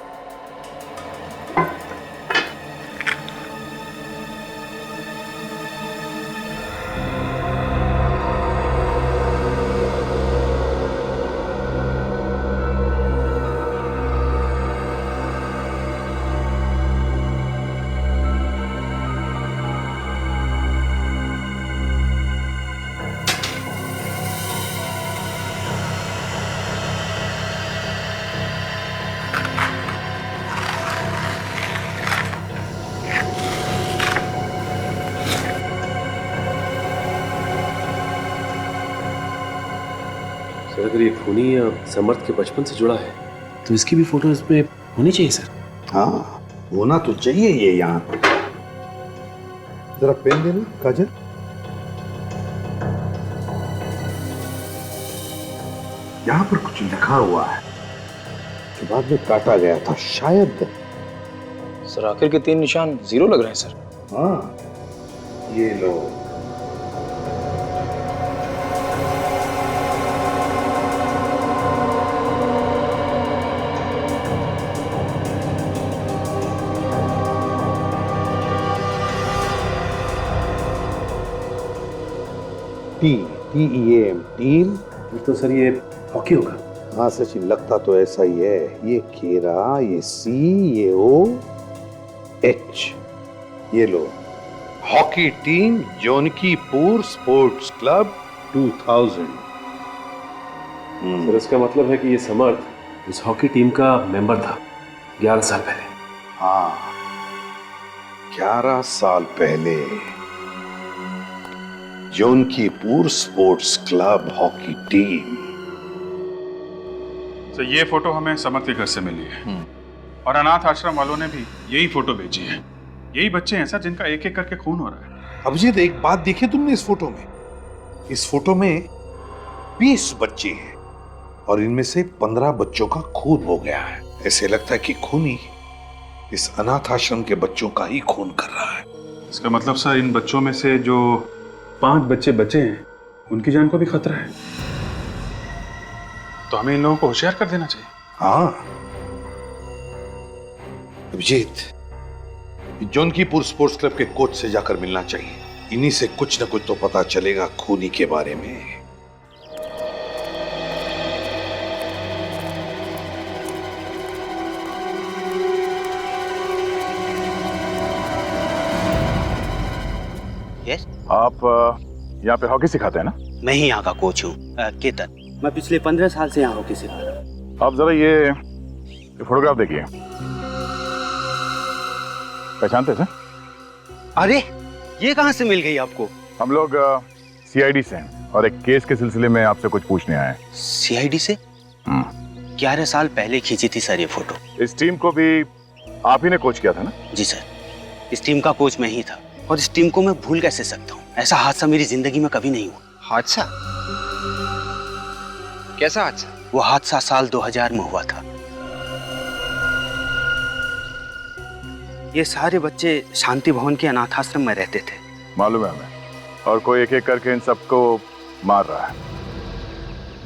सर अगर ये खूनी या समर्थ के बचपन से जुड़ा है तो इसकी भी फोटो इसमें होनी चाहिए सर। हाँ, होना तो चाहिए ये यहाँ पे। जरा पेन देना काजल। यहाँ पर कुछ लिखा हुआ है कि बाद में काटा गया था शायद। सर आखिर के 3 निशान 0 लग रहे हैं सर। हाँ, ये लो। TEAM team. तो सर ये हॉकी होगा। हाँ सचिन, लगता तो ऐसा ही है। ये खेरा, ये C, ये O, H। ये लो, hockey team Jaunkipur sports club 2000। Sir इसका मतलब है कि ये समर्थ इस हॉकी टीम का मेंबर था 11 साल पहले। हाँ, 11 साल पहले जौनकीपुर स्पोर्ट्स क्लब हॉकी टीम। तो ये फोटो हमें समर्थ के घर से मिली है और अनाथ आश्रम वालों ने भी यही फोटो भेजी है। यही बच्चे हैं सर जिनका एक एक करके खून हो रहा है। अभिजीत, एक बात देखी तुमने इस फोटो में? इस फोटो में 20 बच्चे हैं और इनमें से 15 बच्चों का खून हो गया है। ऐसे लगता है कि खूनी इस अनाथ आश्रम के बच्चों का ही खून कर रहा है। इसका मतलब सर इन बच्चों में से जो 5 बच्चे बचे हैं उनकी जान को भी खतरा है, तो हमें इन लोगों को होशियार कर देना चाहिए। हाँ अभिजीत, जौनकीपुर स्पोर्ट्स क्लब के कोच से जाकर मिलना चाहिए। इन्हीं से कुछ न कुछ तो पता चलेगा खूनी के बारे में। यस, आप यहाँ पे हॉकी सिखाते हैं ना? मैं ही यहाँ का कोच हूँ, केतन। मैं पिछले 15 साल से यहाँ हॉकी सिखा रहा हूँ। आप जरा ये फोटोग्राफ देखिए, पहचानते सर? अरे ये कहाँ से मिल गई आपको? हम लोग CID से हैं और एक केस के सिलसिले में आपसे कुछ पूछने आए हैं। CID से? 11 साल पहले खींची थी सर ये फोटो। इस टीम को भी आप ही ने कोच किया था ना? जी सर, इस टीम का कोच मैं ही था और इस टीम को मैं भूल कैसे सकता हूँ? ऐसा हादसा मेरी जिंदगी में कभी नहीं हुआ। हादसा? कैसा हादसा? वो हादसा साल 2000 में हुआ था। ये सारे बच्चे शांति भवन के अनाथाश्रम में रहते थे। मालूम है हमें, और कोई एक एक करके इन सबको मार रहा है।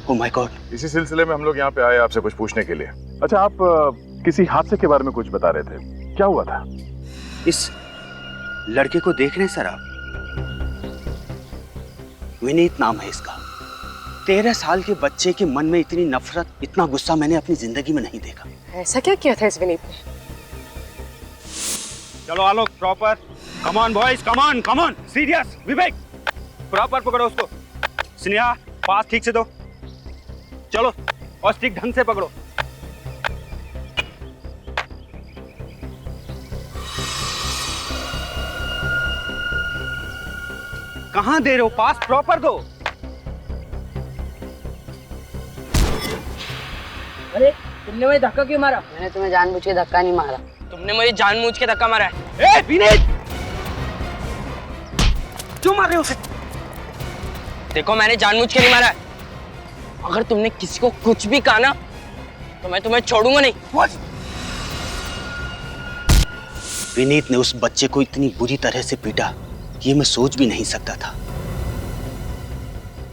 Oh my God. इसी सिलसिले में हम लोग यहाँ पे आए आपसे कुछ पूछने के लिए। अच्छा, आप किसी हादसे के बारे में कुछ बता रहे थे, क्या हुआ था? इस लड़के को देख रहे हैं सर आप? विनीत नाम है इसका। 13 साल के बच्चे के मन में इतनी नफरत, इतना गुस्सा मैंने अपनी जिंदगी में नहीं देखा। ऐसा क्या किया था इस विनीत ने? चलो Alok, proper. Come on boys, come on, come on. Serious. Vivek, proper पकड़ो उसको। स्नेहा, पास ठीक से दो। चलो, और स्टिक ढंग से पकड़ो। कहां दे रहे हो? पास प्रॉपर दो। अरे तुमने मुझे धक्का क्यों मारा? मैंने तुम्हें जानबूझ के धक्का नहीं मारा। तुमने मुझे जानबूझ के धक्का मारा है। विनीत, क्यों मार रहे हो उसे? देखो, मैंने जानबूझ के नहीं मारा है। अगर तुमने किसी को कुछ भी कहा ना तो मैं तुम्हें छोड़ूंगा नहीं। विनीत ने उस बच्चे को इतनी बुरी तरह से पीटा, ये मैं सोच भी नहीं सकता था।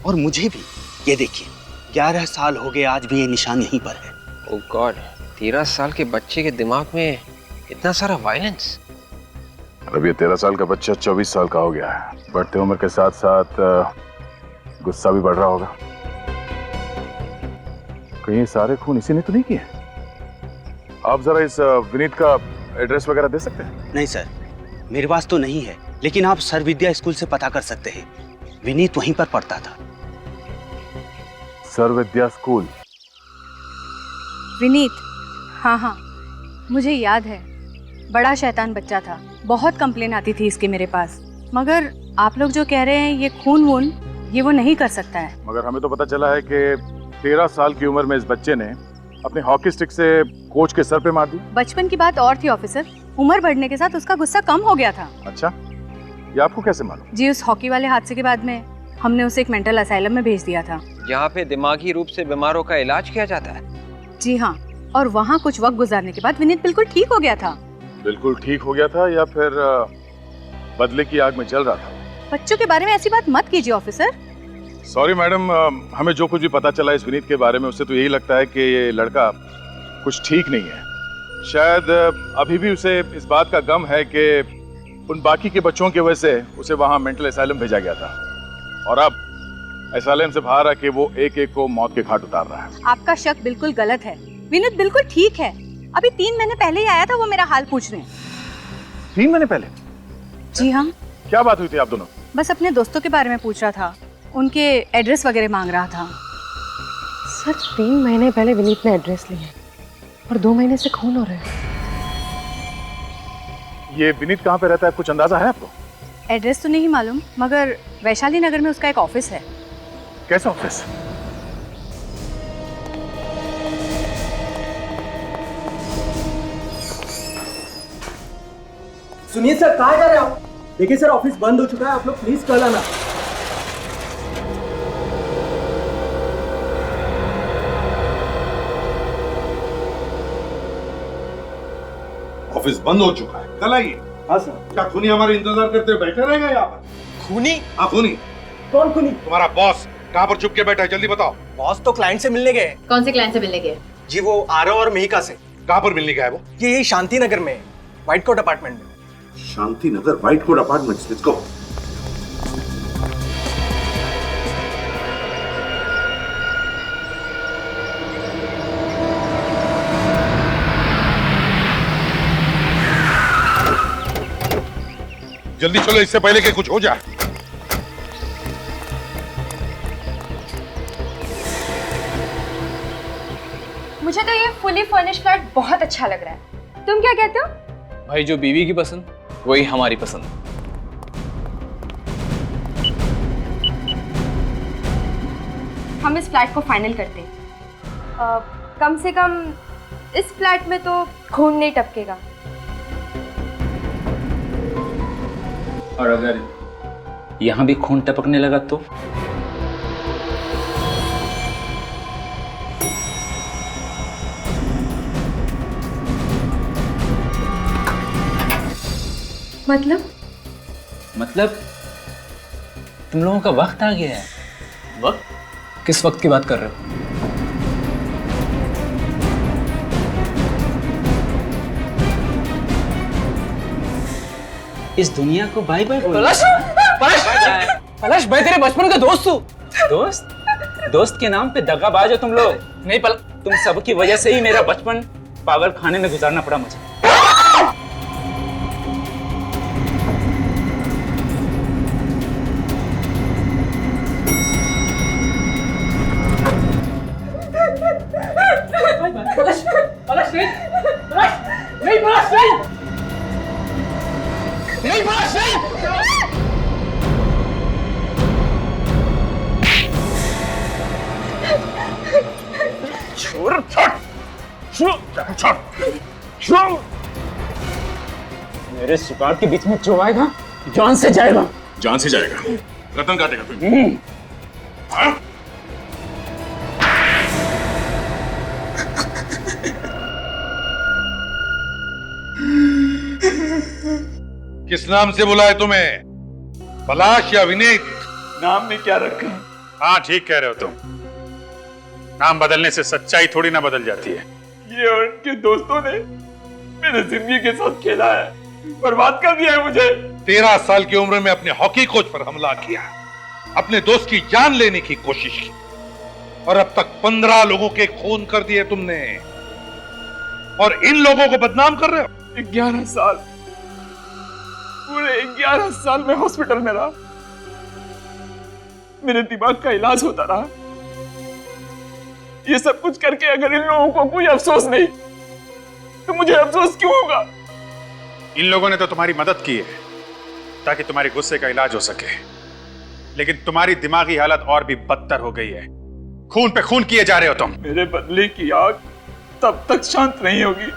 और मुझे भी, ये देखिए 11 साल हो गए, आज भी ये निशान यहीं पर है। ओह गॉड, 13 साल के बच्चे के दिमाग में इतना सारा वायलेंस। अब ये 13 साल का बच्चा 24 साल का हो गया है। बढ़ते उम्र के साथ साथ गुस्सा भी बढ़ रहा होगा। कहीं ये सारे खून इसी ने तो नहीं किए? आप जरा इस विनीत का एड्रेस वगैरह दे सकते हैं? नहीं सर, मेरे पास तो नहीं है, लेकिन आप सर विद्या स्कूल से पता कर सकते हैं। विनीत वहीं पर पढ़ता था। सर विद्या स्कूल? विनीत, हाँ हाँ मुझे याद है। बड़ा शैतान बच्चा था, बहुत कंप्लेन आती थी इसके मेरे पास। मगर आप लोग जो कह रहे हैं ये खून वून, ये वो नहीं कर सकता है। मगर हमें तो पता चला है कि 13 साल की उम्र में इस बच्चे ने अपने हॉकी स्टिक से कोच के सर पे मार दी। बचपन की बात और थी ऑफिसर, उम्र बढ़ने के साथ उसका गुस्सा कम हो गया था। अच्छा, ये आपको कैसे मालूम? जी, उस हॉकी वाले हादसे के बाद में हमने उसे एक मेंटल असाइलम में भेज दिया था। यहाँ पे दिमागी रूप से बीमारों का इलाज किया जाता है? जी हाँ, और वहाँ कुछ वक्त गुजारने के बाद विनीत बिल्कुल ठीक हो गया था। बिल्कुल ठीक हो गया था या फिर बदले की आग में जल रहा था? बच्चों के बारे में ऐसी बात मत कीजिए ऑफिसर। सॉरी मैडम, हमें जो कुछ भी पता चला इस विनीत के बारे में, उससे तो यही लगता है कि ये लड़का कुछ ठीक नहीं है। शायद अभी भी उसे इस बात का गम है कि उन बाकी के बच्चों की वजह से उसे वहाँ मेंटल असाइलम भेजा गया था, और अब असाइलम से बाहर आके वो एक एक को मौत के घाट उतार रहा है। आपका शक बिल्कुल गलत है। विनीत बिल्कुल ठीक है। अभी 3 महीने पहले ही आया था वो मेरा हाल पूछने। 3 महीने पहले? जी हाँ। क्या बात हुई थी आप दोनों? बस अपने दोस्तों के बारे में पूछ रहा था, उनके एड्रेस वगैरह मांग रहा था। सर 3 महीने पहले विनीत ने एड्रेस लिया और 2 महीने से खून हो रहा है। ये विनीत कहाँ पे रहता है, कुछ अंदाजा है आपको? एड्रेस तो नहीं मालूम, मगर वैशाली नगर में उसका एक ऑफिस है। कैसा ऑफिस? सुनिए सर, कहाँ जा रहे हो? देखिए सर, ऑफिस बंद हो चुका है, आप लोग प्लीज कल आना। ऑफिस बंद हो चुका है, कल आइए। हाँ सर। क्या खूनी हमारे इंतजार करते हुए बैठे रहेगा यहाँ पर? खूनी? हाँ खूनी। कौन खूनी? तुम्हारा बॉस कहाँ पर छुप के बैठा है, जल्दी बताओ। बॉस तो क्लाइंट से मिलने गए। कौन से क्लाइंट से मिलने गए? जी वो आरव और मिहिका से। कहाँ पर मिलने गया है वो? ये यही शांति नगर में, व्हाइट कोट अपार्टमेंट में। Shanti Nagar white coat apartments, let's go. जल्दी चलो, इससे पहले कि कुछ हो जाए। मुझे तो ये फुली फर्निश्ड फ्लैट बहुत अच्छा लग रहा है। तुम क्या कहते हो? भाई जो बीवी की पसंद वही हमारी पसंद। हम इस फ्लैट को फाइनल करते हैं। कम से कम इस फ्लैट में तो खून नहीं टपकेगा। और अगर यहाँ भी खून टपकने लगा तो? मतलब तुम लोगों का वक्त आ गया है। वक्त? किस वक्त की बात कर रहे हो? इस दुनिया को बाय बाय बोलो। पलाश मैं तेरे बचपन का दोस्त हूँ। दोस्त के नाम पे दगाबाज हो तुम लोग। नहीं तुम सबकी वजह से ही मेरा बचपन पागल खाने में गुजारना पड़ा मुझे। मेरे शिकार के बीच में जो आएगा जान से जाएगा। जान से जाएगा। रतन काटेगा तुम। हाँ? किस नाम से बुलाए तुम्हें? पलाश या विनीत? नाम में क्या रखा? हाँ ठीक कह रहे हो तुम। नाम बदलने से सच्चाई थोड़ी ना बदल जाती है। ये और उनके दोस्तों ने मेरे जिंदगी के साथ खेला है, बर्बाद कर दिया है मुझे। 13 साल की उम्र में अपने हॉकी कोच पर हमला किया, अपने दोस्त की जान लेने की कोशिश की और अब तक 15 लोगों के खून कर दिए तुमने और इन लोगों को बदनाम कर रहे हो। 11 साल, पूरे 11 साल में हॉस्पिटल में रहा। मेरे दिमाग का इलाज होता रहा। ये सब कुछ करके अगर इन लोगों को कोई अफसोस नहीं तो मुझे अफसोस क्यों होगा? इन लोगों ने तो तुम्हारी मदद की है ताकि तुम्हारे गुस्से का इलाज हो सके, लेकिन तुम्हारी दिमागी हालत और भी बदतर हो गई है। खून पे खून किए जा रहे हो तुम। मेरे बदले की आग तब तक शांत नहीं होगी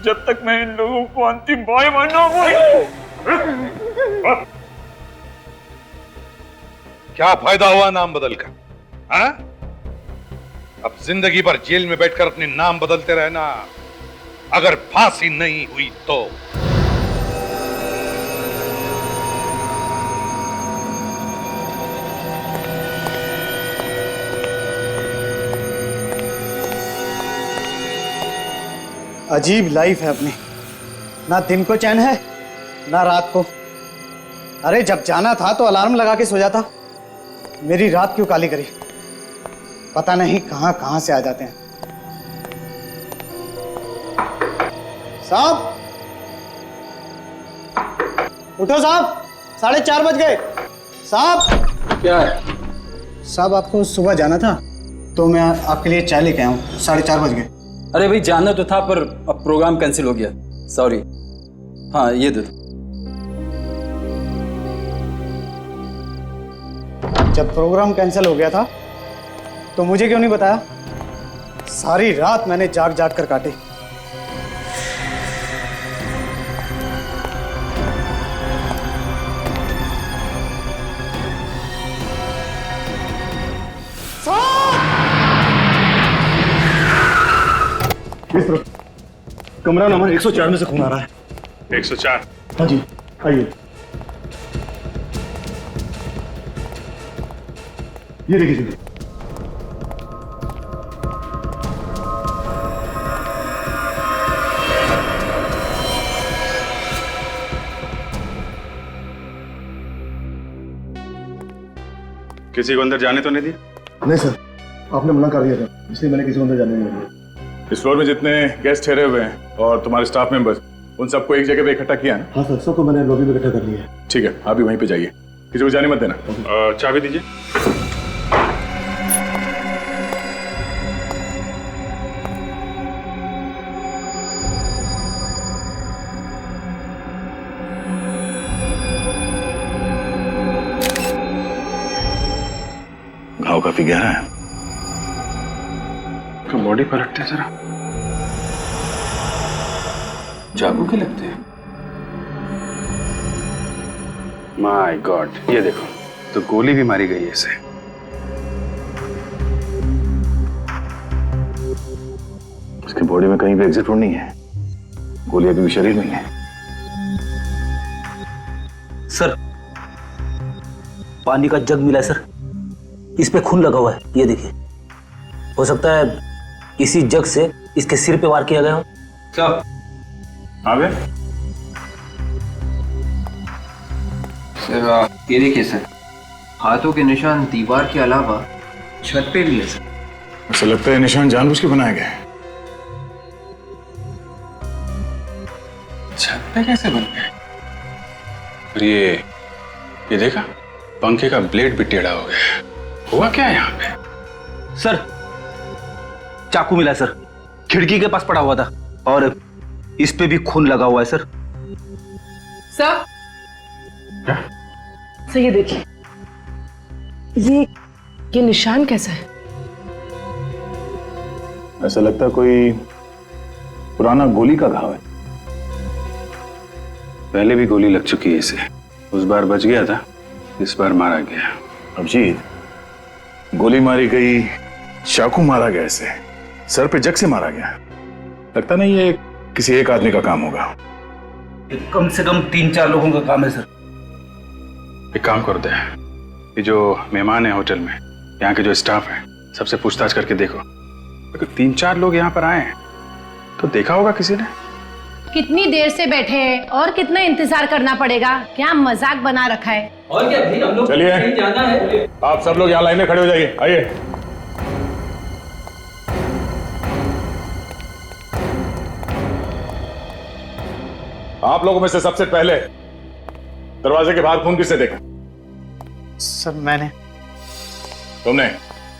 जब तक मैं इन लोगों को अंतिम बॉय क्या फायदा हुआ नाम बदलकर? हाँ? अब जिंदगी भर जेल में बैठकर अपने नाम बदलते रहना, अगर फांसी नहीं हुई तो। अजीब लाइफ है अपनी, ना दिन को चैन है ना रात को। अरे जब जाना था तो अलार्म लगा के सो जाता, मेरी रात क्यों काली करी? पता नहीं कहां कहां से आ जाते हैं। साहब उठो साहब, 4:30 बज गए। साहब क्या है? साहब आपको सुबह जाना था तो मैं आपके लिए चाय लेके आया हूँ। 4:30 बज गए। अरे भाई जाना तो था पर अब प्रोग्राम कैंसिल हो गया, सॉरी। हाँ ये दे दो। जब प्रोग्राम कैंसिल हो गया था तो मुझे क्यों नहीं बताया? सारी रात मैंने जाग जाग कर काटी। इस तरफ कमरा नंबर 104 में से खून आ रहा है। 104? हाँ जी आइए। ये देखिए जी। किसी को अंदर जाने तो नहीं दिया? नहीं सर, आपने मना कर दिया था, इसलिए मैंने किसी को अंदर जाने नहीं दिया। इस फ्लोर में जितने गेस्ट ठहरे हुए हैं और तुम्हारे स्टाफ मेंबर्स, उन सबको एक जगह पे इकट्ठा किया ना? हाँ सर, सबको मैंने लॉबी में इकट्ठा कर लिया है। ठीक है, आप भी वहीं पे जाइए, किसी को जाने मत देना। चाबी दीजिए। घाव काफी गहरा है। बॉडी पलटते जरा, चाकू के लगते हैं। माय गॉड, ये देखो तो गोली भी मारी गई है इसे। इसके बॉडी में कहीं भी एग्जिट रोड नहीं है, गोली अभी भी शरीर में ही है। सर, पानी का जग मिला है सर, इस पे खून लगा हुआ है, ये देखिए। हो सकता है इसी जग से इसके सिर पे वार किया गया हो। सर, आ गए? सर ये देखिए सर, हाथों के निशान दीवार के अलावा छत पे भी है सर। ऐसा लगता है निशान जानबूझ के बनाए गए। छत पे कैसे बन गए? और ये देखा, पंखे का ब्लेड भी टेढ़ा हो गया। हुआ क्या है यहाँ पे? सर, चाकू मिला सर, खिड़की के पास पड़ा हुआ था और इस पे भी खून लगा हुआ है सर। सर, क्या? सर ये देखिए, ये निशान कैसा है? ऐसा लगता है कोई पुराना गोली का घाव है। पहले भी गोली लग चुकी है इसे, उस बार बच गया था, इस बार मारा गया। अभिजीत, गोली मारी गई, चाकू मारा गया, इसे सर पे जग से मारा गया। लगता नहीं ये किसी एक आदमी का काम होगा। कम से कम 3-4 लोगों का काम है सर। एक काम कर दे, ये जो मेहमान है होटल में, यहाँ के जो स्टाफ है, सबसे पूछताछ करके देखो। अगर 3-4 लोग यहाँ पर आए हैं तो देखा होगा किसी ने। कितनी देर से बैठे हैं और कितना इंतजार करना पड़ेगा? क्या मजाक बना रखा है? और क्या भाई, हम लोग चलिए, कहीं जाना है। आप सब लोग यहाँ लाइन में खड़े हो जाइए। आइए। आप लोगों में से सबसे पहले दरवाजे के बाहर खून किसने देखा? सर मैंने। तुमने?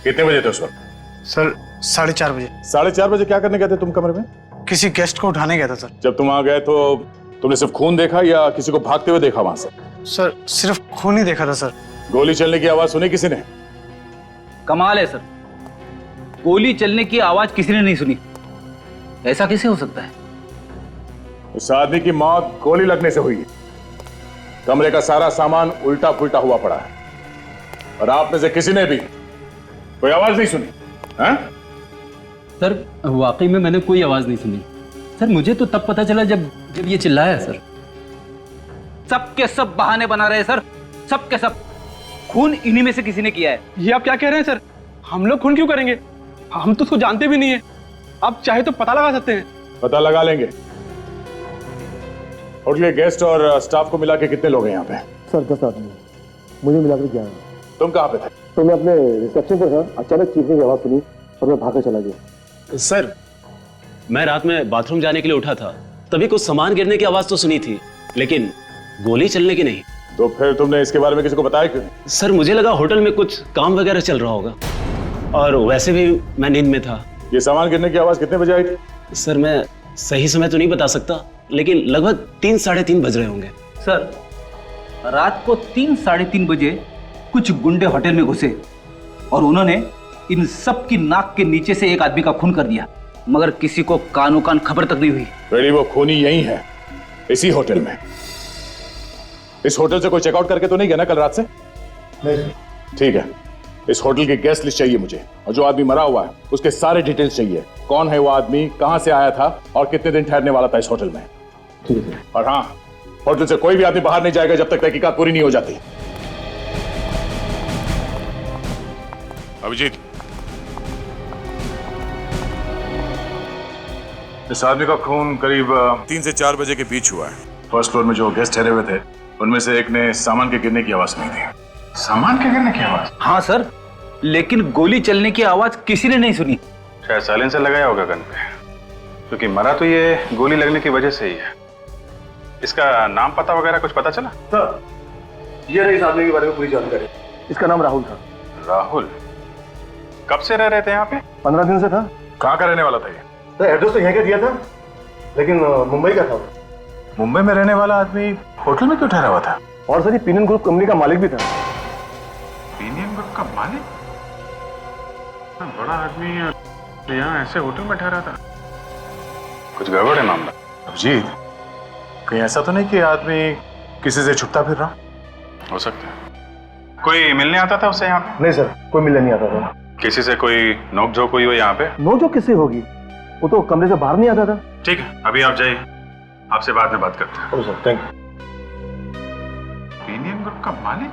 कितने बजे थे उस वक्त? सर 4:30 बजे। 4:30 बजे क्या करने गए थे तुम कमरे में? किसी गेस्ट को उठाने गया था सर। जब तुम आ गए तो तुमने सिर्फ खून देखा या किसी को भागते हुए देखा वहां से? सर सिर्फ खून ही देखा था सर। गोली चलने की आवाज सुनी किसी ने? कमाल है सर, गोली चलने की आवाज किसी ने नहीं सुनी। ऐसा कैसे हो सकता है? उस आदमी की मौत गोली लगने से हुई है। कमरे का सारा सामान उल्टा पुल्टा हुआ पड़ा है और आप में से किसी ने भी कोई आवाज नहीं सुनी? हाँ? सर वाकई में मैंने कोई आवाज नहीं सुनी सर। मुझे तो तब पता चला जब ये चिल्लाया सर। सब के सब बहाने बना रहे हैं सर, सब के सब। खून इन्हीं में से किसी ने किया है। ये आप क्या कह रहे हैं सर? हम लोग खून क्यों करेंगे? हम तो उसको जानते भी नहीं है। आप चाहे तो पता लगा सकते हैं। पता लगा लेंगे। होटल के गेस्ट और स्टाफ को मिला के कितने लोग हैं यहाँ पे? सर 10 आदमी, मुझे मिलाकर 11। तुम कहाँ पे थे? तो मैं अपने रिसेप्शन पर था, अचानक चीखने की आवाज सुनी और मैं भागकर चला गया। सर मैं रात में बाथरूम जाने के लिए उठा था, तभी कुछ सामान गिरने की आवाज तो सुनी थी, लेकिन गोली चलने की नहीं। तो फिर तुमने इसके बारे में किसी को बताया क्यों? सर मुझे लगा होटल में कुछ काम वगैरह चल रहा होगा, और वैसे भी मैं नींद में था। ये सामान गिरने की आवाज कितने बजे आई थी? सर मैं सही समय तो नहीं बता सकता, लेकिन लगभग 3-3:30 बज रहे होंगे। सर रात को 3-3:30 बजे कुछ गुंडे होटल में घुसे और उन्होंने इन सब की नाक के नीचे से एक आदमी का खून कर दिया, मगर किसी को कानो कान खबर तक नहीं हुई। बेटी वो खूनी यही है, इसी होटल में। इस होटल से कोई चेकआउट करके तो नहीं गया ना कल रात से? नहीं। ठीक है, इस होटल की गेस्ट लिस्ट चाहिए मुझे, और जो आदमी मरा हुआ है उसके सारे डिटेल्स चाहिए। कौन है वो आदमी, कहां से आया था और कितने दिन ठहरने वाला था इस होटल में। ठीक है। और हाँ, होटल से कोई भी आदमी बाहर नहीं जाएगा जब तक तहकीकात पूरी नहीं हो जाती। अभिजीत, इस आदमी का खून करीब 3 से 4 बजे के बीच हुआ है। फर्स्ट फ्लोर में जो गेस्ट ठहरे हुए थे उनमें से एक ने सामान के गिरने की आवाज सुनी थी। सामान के गिरने की आवाज? हाँ सर, लेकिन गोली चलने की आवाज किसी ने नहीं सुनी। शायद साइलेंसर लगाया होगा गन पे, क्योंकि मरा तो ये गोली लगने की वजह से ही है। इसका नाम पता वगैरह कुछ पता चला? सर ये रही इस आदमी के बारे में पूरी जानकारी। इसका नाम राहुल था। राहुल? कब से रह रहे थे यहाँ पे? 15 दिन से था। कहाँ का रहने वाला था ये? सर एड्रेस तो यहाँ का दिया था, लेकिन मुंबई का था। मुंबई में रहने वाला आदमी होटल में क्यों ठहरा हुआ था? और सर ये पीनियन ग्रुप कंपनी का मालिक भी था। पीनियन ग्रुप का मालिक? बड़ा आदमी यहाँ ऐसे होटल में ठहरा था? कुछ गड़बड़ है मामला। अभिजीत, कहीं ऐसा तो नहीं कि आदमी किसी से छुपता फिर रहा? हो सकता है। कोई मिलने आता था उससे यहाँ पे? नहीं सर, कोई मिलने नहीं आता था। किसी से कोई नोकझोंक हुई हो यहाँ पे? नोकझोंक किससे होगी? वो तो कमरे से बाहर नहीं आता था। ठीक है, अभी आप जाइए, आपसे बाद में बात करते हैं। Sir thank you. आपका मालिक?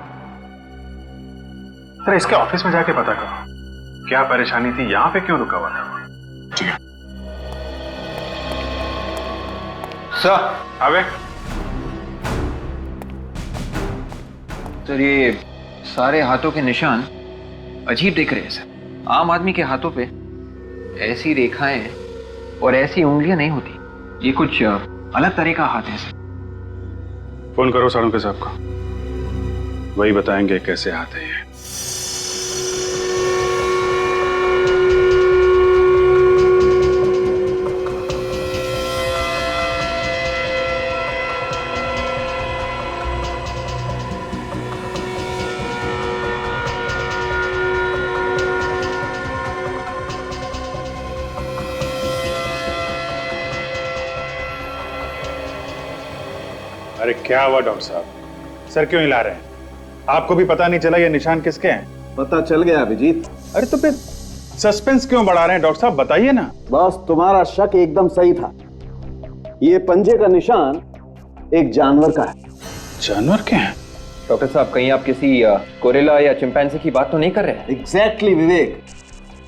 अरे इसके ऑफिस में जाके पता करो क्या परेशानी थी, यहाँ पे क्यों रुका हुआ था। ठीक है सर। अबे सर, ये सारे हाथों के निशान अजीब दिख रहे हैं सर। आम आदमी के हाथों पे ऐसी रेखाएं और ऐसी उंगलियां नहीं होती, ये कुछ अलग तरह का हाथ है सर। फोन करो साड़ू साहब को, वही बताएंगे कैसे हाथ है ये। अरे क्या हुआ डॉक्टर साहब, सर क्यों हिला रहे हैं? आपको भी पता नहीं चला ये निशान किसके हैं? पता चल गया अभिजीत। अरे तो फिर सस्पेंस क्यों बढ़ा रहे हैं डॉक्टर साहब, बताइए ना। बस तुम्हारा शक एकदम सही था। ये पंजे का निशान एक जानवर का है। जानवर के हैं? डॉक्टर साहब, कहीं आप किसी गोरिल्ला या चिंपैंजी की बात तो नहीं कर रहे हैं? एग्जैक्टली विवेक,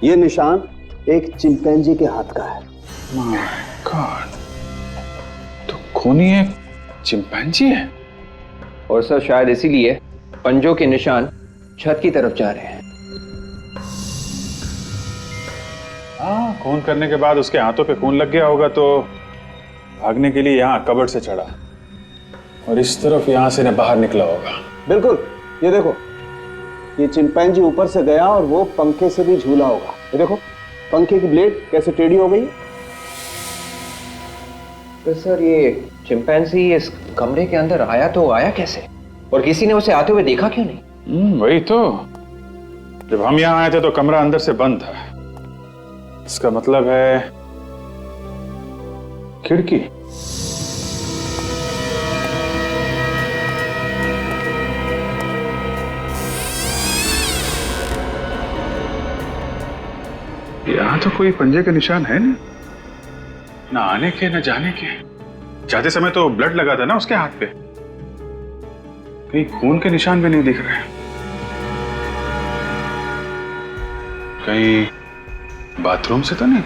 ये निशान एक चिंपैंजी के हाथ का है। माय गॉड, तो खूनी एक चिंपैंजी है। और सर शायद इसीलिए पंजों के निशान छत की तरफ जा रहे हैं। हाँ, खून करने के बाद उसके हाथों पे खून लग गया होगा तो भागने के लिए यहाँ कबर्ड से चढ़ा और इस तरफ यहाँ से बाहर निकला होगा। बिल्कुल, ये देखो, ये चिंपैंजी ऊपर से गया और वो पंखे से भी झूला होगा। ये देखो पंखे की ब्लेड कैसे टेढ़ी हो गई। तो सर ये चिंपैंजी इस कमरे के अंदर आया तो आया कैसे, और किसी ने उसे आते हुए देखा क्यों नहीं? वही तो, जब हम यहाँ आए थे तो कमरा अंदर से बंद था। इसका मतलब है खिड़की। यहाँ तो कोई पंजे के निशान है नहीं, ना आने के ना जाने के। जाते समय तो ब्लड लगा था ना उसके हाथ पे, कहीं खून के निशान भी नहीं दिख रहे। कहीं बाथरूम से तो नहीं?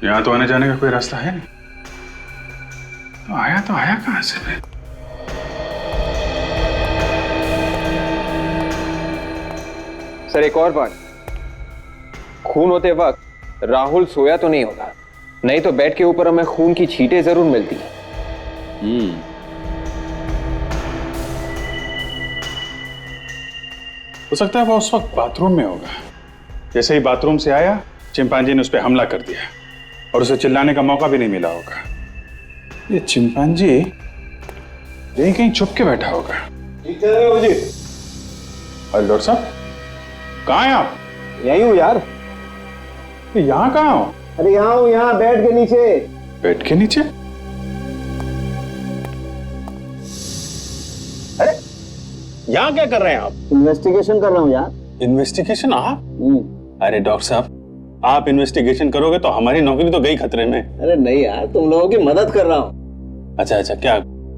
यहाँ तो आने जाने का कोई रास्ता है नहीं, तो आया कहां से फिर? सर एक और बात, खून होते वक्त राहुल सोया तो नहीं होगा, नहीं तो बेड के ऊपर हमें खून की छींटें जरूर मिलती। हो सकता है वो उस वक्त बाथरूम में होगा। जैसे ही बाथरूम से आया, चिंपांजी ने उस पर हमला कर दिया और उसे चिल्लाने का मौका भी नहीं मिला होगा। ये चिंपांजी यहीं कहीं छुप के बैठा होगा। अरे डॉक्टर साहब, कहाँ हैं आप? यहीं हूँ यार। यहाँ कहाँ हो? अरे यहाँ हूँ, यहाँ बेड के नीचे। बेड के नीचे? अरे यहाँ क्या कर रहे हैं आप? इन्वेस्टिगेशन कर रहा हूँ यार। इन्वेस्टिगेशन? आप? अरे डॉक्टर साहब, आप इन्वेस्टिगेशन करोगे तो हमारी नौकरी तो गई खतरे में। अरे नहीं यार, तुम लोगों की मदद कर रहा हूँ। अच्छा,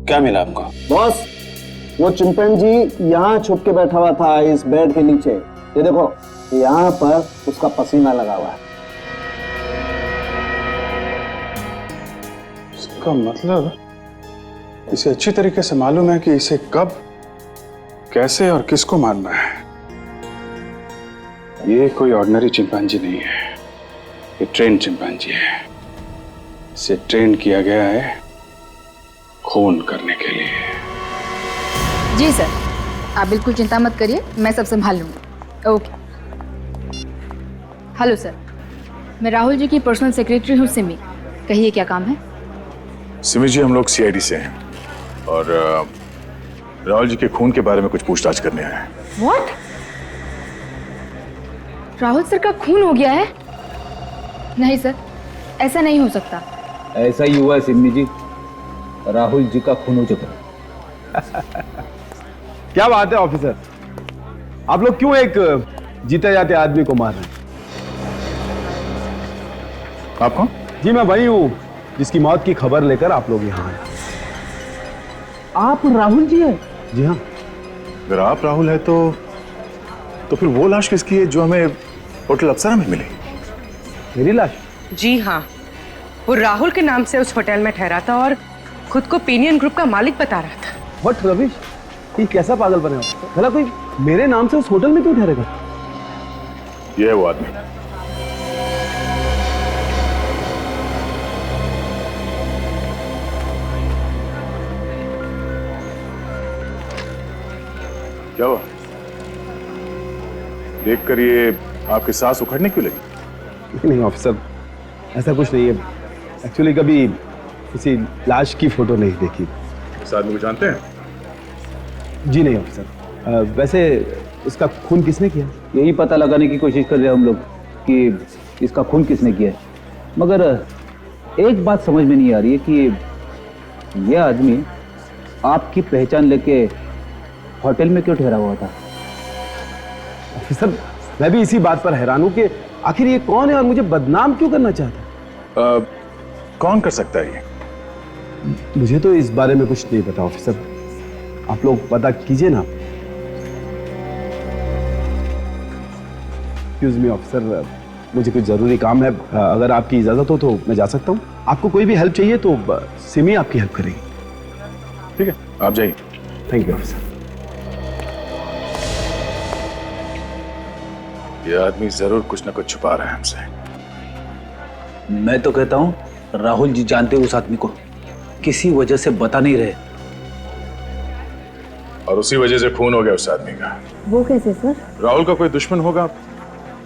क्या मिला आपको? बॉस, वो चिंपैंजी यहाँ छुप के बैठा हुआ था इस बेड के नीचे। ये देखो, यहाँ पर उसका पसीना लगा हुआ है। इसका मतलब इसे अच्छी तरीके से मालूम है कि इसे कब, कैसे और किसको मारना है। ये कोई ऑर्डिनरी चिंपैंजी नहीं है, ये ट्रेन चिंपैंजी है। इसे ट्रेन किया गया है खून करने के लिए। जी सर, आप बिल्कुल चिंता मत करिए, मैं सब संभाल लूंगी। ओके। हेलो सर, मैं राहुल जी की पर्सनल सेक्रेटरी हूँ सिमी। कहिए क्या काम है? सिमी जी, हम लोग सीआईडी से हैं और राहुल जी के खून के बारे में कुछ पूछताछ करने आए हैं। व्हाट? राहुल सर का खून हो गया है? नहीं सर, ऐसा नहीं हो सकता। ऐसा ही हुआ है सिमी जी। राहुल जी का खून हो चुका है। क्या बात है ऑफिसर, आप लोग क्यों एक जीते जाते आदमी को मार रहे हैं? आप कौन? जी मैं वही हूं जिसकी मौत की खबर लेकर आप लोग यहाँ आए। आप राहुल जी हैं? जी हाँ। अगर आप राहुल है तो फिर वो लाश किसकी है जो हमें होटल अप्सरा में मिली? मेरी लाश? जी हाँ, वो राहुल के नाम से उस होटल में ठहरा था और खुद को पीनियन ग्रुप का मालिक बता रहा था। व्हाट रविश, ये कैसा पागल बने हो? भला कोई मेरे नाम से उस होटल में क्यों ठहरेगा? ये है वो आदमी। क्या हुआ? देखकर ये आपकी सांस उखड़ने क्यों लगी? नहीं ऑफिसर, ऐसा कुछ नहीं है। एक्चुअली कभी किसी लाश की फोटो नहीं देखी। इस आदमी को जानते हैं? जी नहीं ऑफिसर। वैसे इसका खून किसने किया? यही पता लगाने की कोशिश कर रहे हैं हम लोग कि इसका खून किसने किया है। मगर एक बात समझ में नहीं आ रही है कि यह आदमी आपकी पहचान लेके होटल में क्यों ठहरा हुआ था? ऑफिसर, मैं भी इसी बात पर हैरान हूं कि आखिर ये कौन है और मुझे बदनाम क्यों करना चाहता है? कौन कर सकता है ये? मुझे तो इस बारे में कुछ नहीं पता ऑफिसर, आप लोग पता कीजिए ना। एक्सक्यूज मी ऑफिसर, मुझे कुछ जरूरी काम है। अगर आपकी इजाजत हो तो मैं जा सकता हूँ। आपको कोई भी हेल्प चाहिए तो सिमी आपकी हेल्प करेगी। ठीक है, आप जाइए। Thank you officer. ये आदमी जरूर कुछ ना कुछ छुपा रहा है हमसे। मैं तो कहता हूं राहुल जी जानते उस आदमी को, किसी वजह से बता नहीं रहे, और उसी वजह से खून हो गया उस आदमी का। वो कैसे सर? राहुल का कोई दुश्मन होगा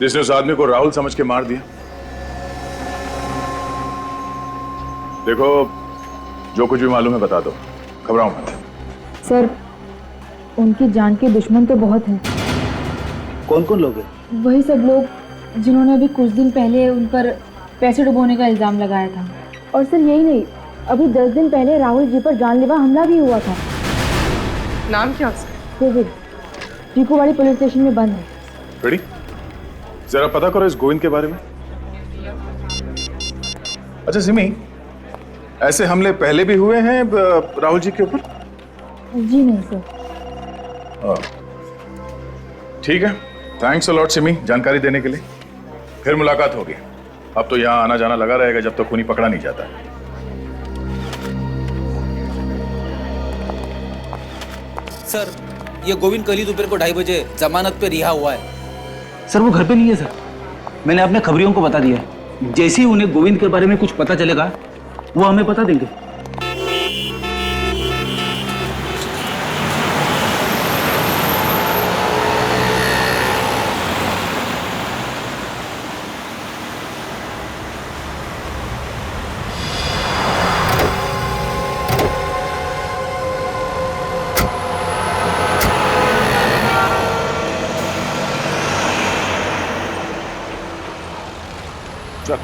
जिसने उस आदमी को राहुल समझ के मार दिया। देखो, जो कुछ भी मालूम है बता दो, घबराओ मत। सर, उनकी जान के दुश्मन तो बहुत हैं। कौन कौन लोग हैं? वही सब लोग जिन्होंने अभी कुछ दिन पहले उन पर पैसे डुबोने का इल्जाम लगाया था। और सर यही नहीं, अभी 10 दिन पहले राहुल जी पर जानलेवा हमला भी हुआ था। नाम क्या उसका? गोविंद, टीकूवाड़ी पुलिस स्टेशन में बंद है। रेडी? जरा पता करो इस गोविंद के बारे में। अच्छा सिमी, ऐसे हमले पहले भी हुए हैं राहुल जी के ऊपर? जी नहीं सर। ठीक है, थैंक्स अ लॉट सिमी जानकारी देने के लिए। फिर मुलाकात होगी। अब तो यहाँ आना जाना लगा रहेगा जब तक खूनी पकड़ा नहीं जाता। सर, ये गोविंद कल ही दोपहर को 2:30 बजे जमानत पे रिहा हुआ है। सर वो घर पे नहीं है सर, मैंने अपने खबरियों को बता दिया है। जैसे ही उन्हें गोविंद के बारे में कुछ पता चलेगा वो हमें बता देंगे।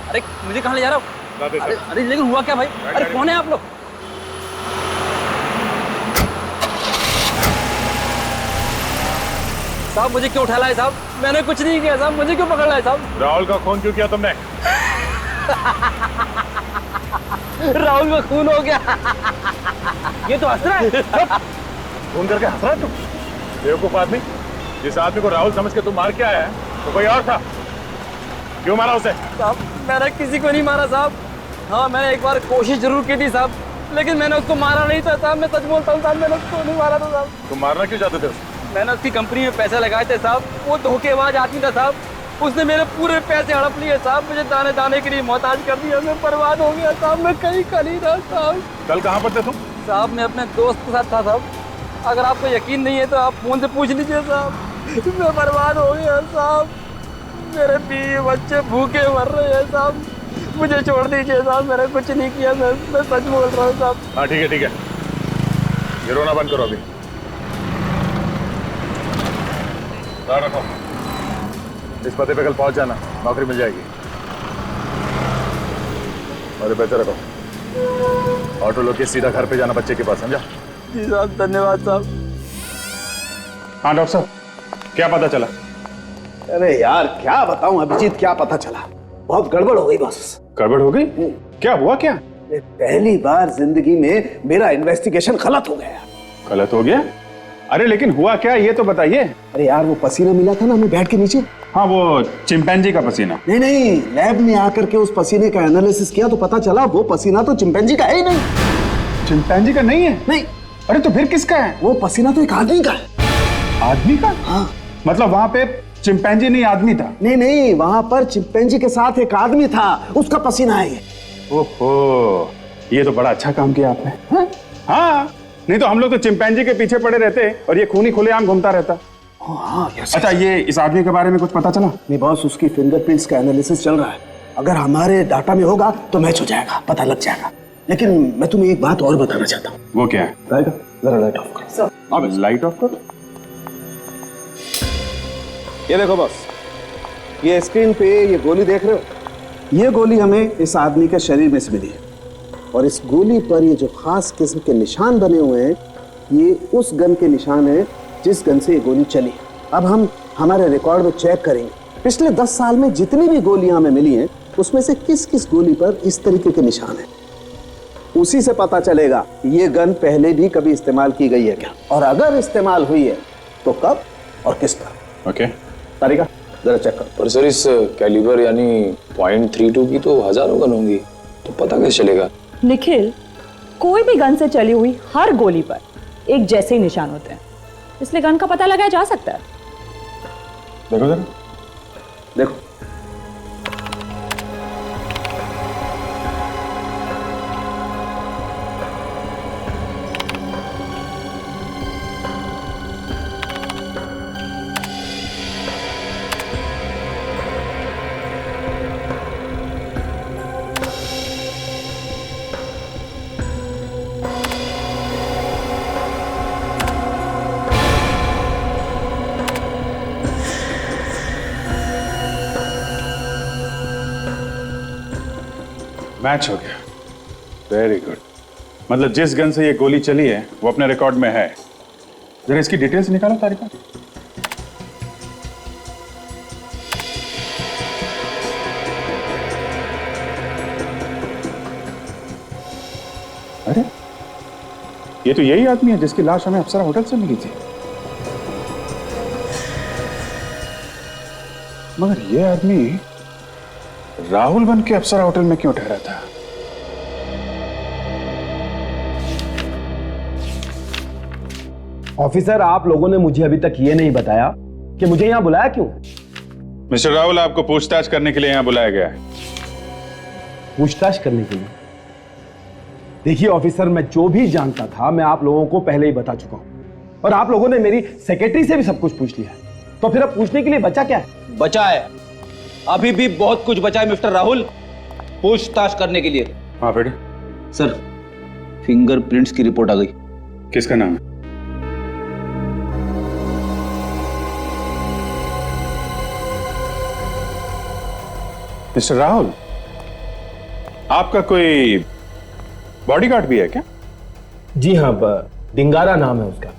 अरे मुझे कहाँ ले जा रहा हो? अरे लेकिन हुआ क्या भाई? अरे कौन है आप लोग? साहब मुझे क्यों उठा लाए साहब? मैंने कुछ नहीं किया साहब, मुझे क्यों पकड़ लाए साहब? राहुल का खून क्यों किया तुमने? राहुल का खून हो गया। ये तो हंस रहा है। खून करके हंस रहा है तुम? बेवकूफ आदमी, जिस आदमी को राहुल समझ के तुम मार के आया है तो कोई और था। क्यों मारा उसे? साहब मैंने किसी को नहीं मारा साहब। हाँ मैंने एक बार कोशिश जरूर की थी साहब, लेकिन मैंने उसको मारा नहीं था साहब। मैं सच बोलता हूँ साहब, मैंने उसको नहीं मारा था साहब। तुम मारना क्यों चाहते थे उसे? मैंने उसकी कंपनी में पैसे लगाए थे साहब। वो धोखेबाज आदमी था साहब, उसने मेरे पूरे पैसे हड़प लिए साहब। मुझे दाने दाने के लिए मोहताज कर दिया। मैं बर्बाद हो गया साहब। मैं कहीं खली था साहब। कल कहाँ पर थे तुम? साहब मैं अपने दोस्त के साथ था साहब। अगर आपको यकीन नहीं है तो आप फोन से पूछ लीजिए साहब। मैं बर्बाद हो गया साहब। मेरे बीवी बच्चे भूखे मर रहे हैं साहब। मुझे छोड़ दीजिए साहब, मैंने कुछ नहीं किया। मैं सच बोल रहा हूँ साहब। हाँ ठीक है ठीक है, ये रोना बंद करो अभी। रखो, इस पते पे कल पहुंच जाना, नौकरी मिल जाएगी। और ये पैसे रखो। ऑटो लो के सीधा घर पे जाना, बच्चे के पास, समझा? जी साहब, धन्यवाद साहब। हाँ डॉक्टर साहब, क्या पता चला? अरे यार क्या बताऊं अभिजीत, क्या पता चला, बहुत गड़बड़ हो गई बस। गड़बड़ हो गई? क्या हुआ क्या? पहली बार जिंदगी में मेरा इन्वेस्टिगेशन गलत हो गया। गलत हो गया? अरे लेकिन हुआ क्या, ये तो बताइए। अरे यार वो पसीना मिला था ना हमें बेड के नीचे। हाँ वो चिंपैंजी का पसीना। नहीं, लैब में आकर के उस पसीने का एनालिसिस किया तो पता चला वो पसीना तो चिंपैंजी का है ही नहीं। चिंपैंजी का नहीं है? नहीं। अरे तो फिर किसका है? वो पसीना तो एक आदमी का है। आदमी का? हाँ। मतलब वहां पे चिंपैंजी नहीं आदमी था? नहीं, वहां पर चिंपैंजी के साथ एक आदमी था, उसका पसीना है ये। ओहो, ये तो बड़ा अच्छा काम किया आपने। हाँ, नहीं तो हम लोग तो चिंपैंजी के पीछे पड़े रहते और ये खूनी खुलेआम घूमता रहता। अच्छा, ये इस आदमी के बारे में कुछ पता चला? नहीं बॉस, उसकी फिंगरप्रिंट्स का एनालिसिस चल रहा है, अगर हमारे डाटा में होगा तो मैच हो जाएगा, पता लग जाएगा। लेकिन मैं तुम्हें एक बात और बताना चाहता हूँ। वो क्या है? जरा लाइट ऑफ करो। अब लाइट ऑफ करो। ये देखो बॉस, ये स्क्रीन पे ये गोली देख रहे हो, ये गोली हमें इस आदमी के शरीर में से मिली है और इस गोली पर ये जो खास किस्म के निशान बने हुए हैं, ये उस गन के निशान है जिस गन से ये गोली चली। अब हम हमारे रिकॉर्ड में चेक करेंगे पिछले 10 साल में जितनी भी गोलियां हमें मिली हैं उसमें से किस किस गोली पर इस तरीके के निशान हैं। उसी से पता चलेगा ये गन पहले भी कभी इस्तेमाल की गई है क्या, और अगर इस्तेमाल हुई है तो कब और किस पर। ओके, तारिका जरा चेक कर। पर सर इस कैलिबर यानी .32 की तो हजारों गन होंगी, तो पता कैसे चलेगा? निखिल, कोई भी गन से चली हुई हर गोली पर एक जैसे ही निशान होते हैं, इसलिए गन का पता लगाया जा सकता है। देखो जरा, देखो। मैच हो गया, वेरी गुड। मतलब जिस गन से ये गोली चली है वो अपने रिकॉर्ड में है। जरा इसकी डिटेल्स निकालो तारिका। अरे ये तो यही आदमी है जिसकी लाश हमें अप्सरा होटल से मिली थी। मगर ये आदमी राहुल बन के अप्सरा होटल में क्यों ठहरा था? ऑफिसर, आप लोगों ने मुझे अभी तक ये नहीं बताया कि मुझे यहां बुलाया क्यों? मिस्टर राहुल, आपको पूछताछ करने के लिए यहां बुलाया गया है। पूछताछ करने के लिए? देखिए ऑफिसर, मैं जो भी जानता था मैं आप लोगों को पहले ही बता चुका हूं, और आप लोगों ने मेरी सेक्रेटरी से भी सब कुछ पूछ लिया है, तो फिर अब पूछने के लिए बचा क्या है? बचा है, अभी भी बहुत कुछ बचा है मिस्टर राहुल पूछताछ करने के लिए। हाँ बेटे। सर, फिंगरप्रिंट्स की रिपोर्ट आ गई। किसका नाम है? मिस्टर राहुल, आपका कोई बॉडीगार्ड भी है क्या? जी हाँ, डिंगारा नाम है उसका,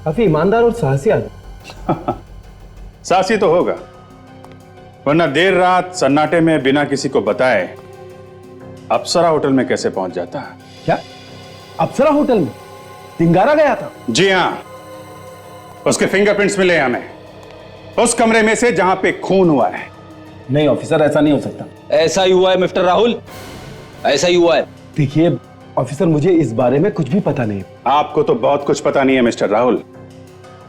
काफी ईमानदार और साहसी आदमी। साहसी तो होगा, वरना देर रात सन्नाटे में बिना किसी को बताए अप्सरा होटल में कैसे पहुंच जाता? क्या अप्सरा होटल में डिंगारा गया था? जी हां, उसके फिंगरप्रिंट्स मिले हमें उस कमरे में से जहां पे खून हुआ है। नहीं ऑफिसर, ऐसा नहीं हो सकता। ऐसा ही हुआ है मिस्टर राहुल, ऐसा ही हुआ है। देखिए ऑफिसर, मुझे इस बारे में कुछ भी पता नहीं। आपको तो बहुत कुछ पता नहीं है मिस्टर राहुल।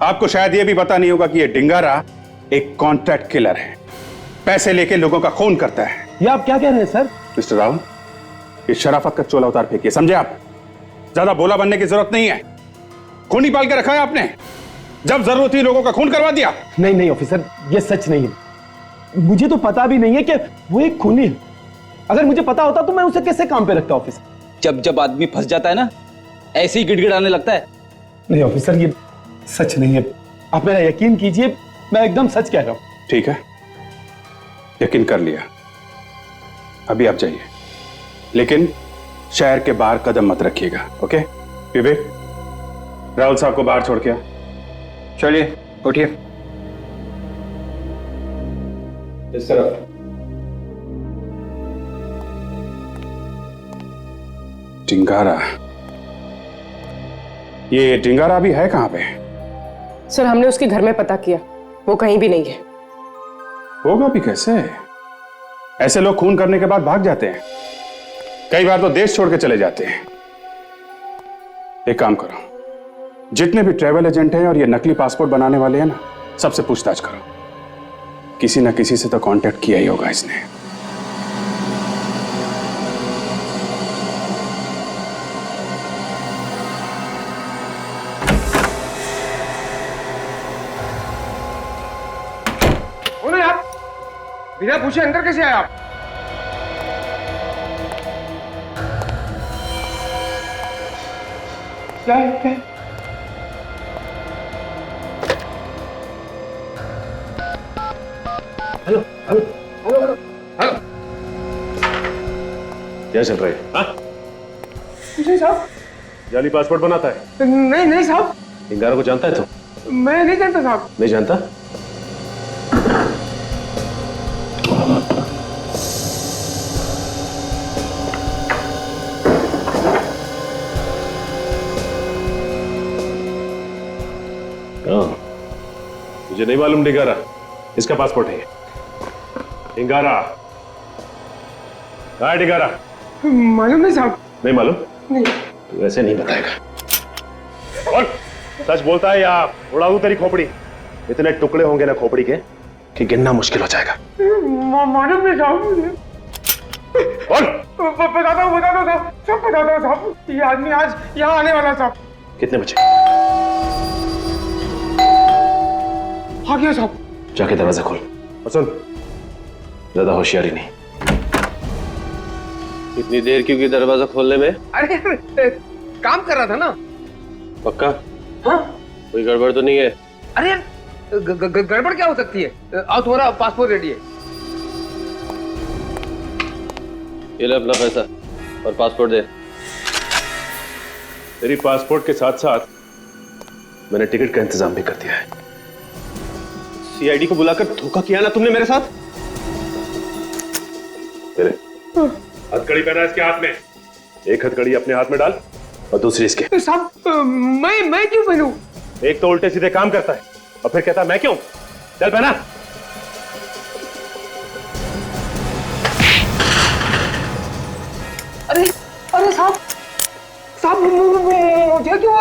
आपको शायद यह भी पता नहीं होगा कि यह डिंगारा एक कॉन्ट्रैक्ट किलर है, पैसे लेके लोगों का खून करता है। ये आप क्या कह रहे हैं सर? मिस्टर राहुल, इस शराफत का चोला उतार फेंकिए, समझे आप? ज्यादा बोला बनने की जरूरत नहीं है। खून ही पाल के रखा है आपने, जब जरूरत थी लोगों का खून करवा दिया। नहीं नहीं ऑफिसर, ये सच नहीं है। मुझे तो पता भी नहीं है कि वो एक खूनी है। अगर मुझे पता होता तो मैं उसे कैसे काम पे रखता ऑफिसर? जब जब आदमी फंस जाता है ना, ऐसे ही गिड़गिड़ाने लगता है। नहीं ऑफिसर, ये सच नहीं है, आप मेरा यकीन कीजिए, मैं एकदम सच कह रहा हूं। ठीक है, यकीन कर लिया, अभी आप जाइए, लेकिन शहर के बाहर कदम मत रखिएगा। ओके विवेक, राहुल साहब को बाहर छोड़ के आ। चलिए उठिए। इस तरफ। टिंगारा, ये टिंगारा अभी है कहां पे? सर हमने उसके घर में पता किया, वो कहीं भी नहीं है। होगा भी कैसे? ऐसे लोग खून करने के बाद भाग जाते हैं, कई बार तो देश छोड़ के चले जाते हैं। एक काम करो, जितने भी ट्रैवल एजेंट हैं और ये नकली पासपोर्ट बनाने वाले हैं ना, सबसे पूछताछ करो। किसी ना किसी से तो कांटेक्ट किया ही होगा इसने। आप बिना पूछे अंदर कैसे आए आप? क्या है? क्या है? Hello hello hello hello hello, क्या चल रहा है? हाँ? जी साहब। जाली पासपोर्ट बनाता है? नहीं नहीं साहब, टिंगारा को जानता है तो? मैं नहीं जानता साहब। नहीं जानता? मुझे नहीं मालूम टिंगारा, इसका पासपोर्ट है ये। टिंगारा कहाँ है? टिंगारा मालूम नहीं साहब। नहीं मालूम? नहीं। तू ऐसे नहीं बताएगा। और सच बोलता है या उड़ा दूं तेरी खोपड़ी? इतने टुकड़े होंगे ना खोपड़ी के कि गिनना मुश्किल हो जाएगा। मालूम नहीं साहब। और बताता हूँ साहब, सब बताता हूँ साहब। ये आदमी आज यहाँ आने वाला साहब। कितने बजे? आ गया साहब। जाके दरवाजा खोल और सुन, ज्यादा होशियारी नहीं। इतनी देर क्यों की दरवाजा खोलने में? अरे काम कर रहा था ना। पक्का? हाँ? कोई गड़बड़ तो नहीं है? अरे गड़बड़ क्या हो सकती है? आओ, तुम्हारा पासपोर्ट रेडी है। ये ले अपना पैसा और पासपोर्ट दे। तेरी पासपोर्ट के साथ साथ मैंने टिकट का इंतजाम भी कर दिया है। सीआईडी को बुलाकर धोखा किया ना तुमने मेरे साथ? तेरे हथकड़ी पहना इसके हाथ में, एक हथकड़ी अपने हाथ में डाल और दूसरी इसके। साहब मैं क्यों पहनूं? एक तो उल्टे सीधे काम करता है और फिर कहता है मैं क्यों। चल पहना। अरे अरे साहब मुझे क्यों?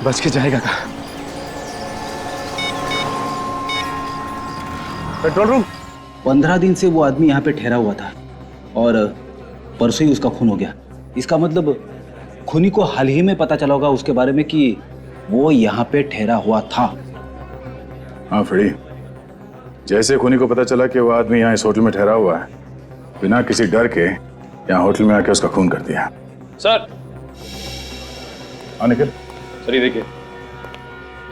बच के जाएगा कहाँ? Control room. 15 दिन से वो आदमी यहाँ पे ठहरा हुआ था और परसों ही उसका खून हो गया। इसका मतलब खूनी को हाल ही में पता चला होगा उसके बारे में कि वो यहाँ पे ठहरा हुआ था। हाँ फ्रेडी, जैसे खूनी को पता चला कि वो आदमी यहाँ इस होटल में ठहरा हुआ है, बिना किसी डर के यहाँ होटल में आके उसका खून कर दिया। सर। हाँ निखिल। सर ये देखिए,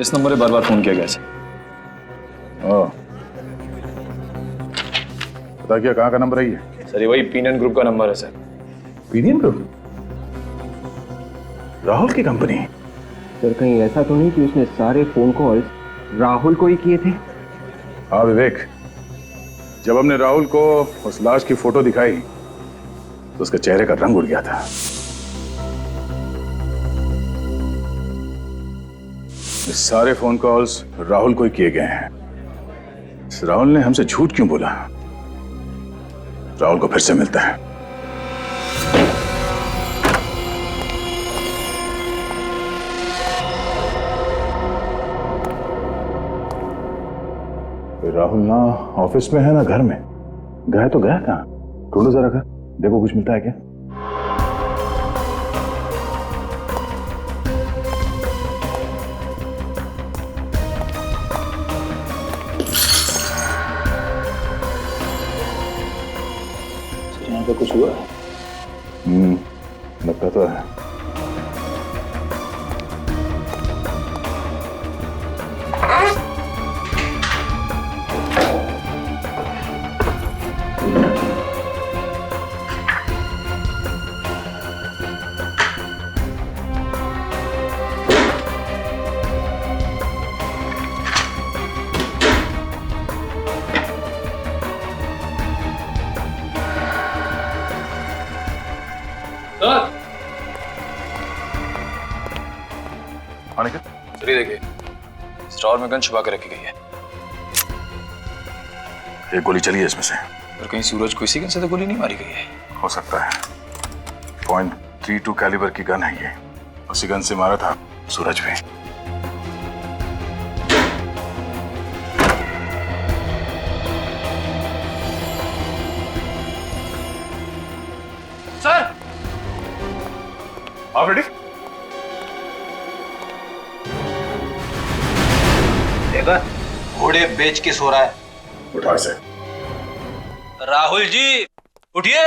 इस नंबर पे बार बार फोन किया गया सर। ओह, पता क्या कहाँ का नंबर है ये? सर ये वही पीनियन ग्रुप का नंबर है सर। पीनियन ग्रुप? राहुल की कंपनी? सर कहीं ऐसा तो नहीं कि उसने सारे फोन कॉल्स राहुल को ही किए थे? हाँ विवेक, जब हमने राहुल को उस लाश की फोटो दिखाई तो उसके चेहरे का रंग उड़ गया था। ये सारे फोन कॉल्स राहुल को ही किए गए हैं। इस राहुल ने हमसे झूठ क्यों बोला? राहुल को फिर से मिलता है। राहुल ना ऑफिस में है ना घर में, गया तो गया कहाँ? ढूंढो जरा घर, देखो कुछ मिलता है क्या। यहाँ पे कुछ हुआ? लगता तो है। चलिए देखिए, स्टोर में गन छुपा के रखी गई है। एक गोली चली है इसमें से। और कहीं सूरज को इसी गन से तो गोली नहीं मारी गई है? हो सकता है। .32 कैलिबर की गन है ये, उसी गन से मारा था सूरज भी। सर आप रेडी? देखा, घोड़े बेच के सो रहा है। उठा इसे। राहुल जी उठिए,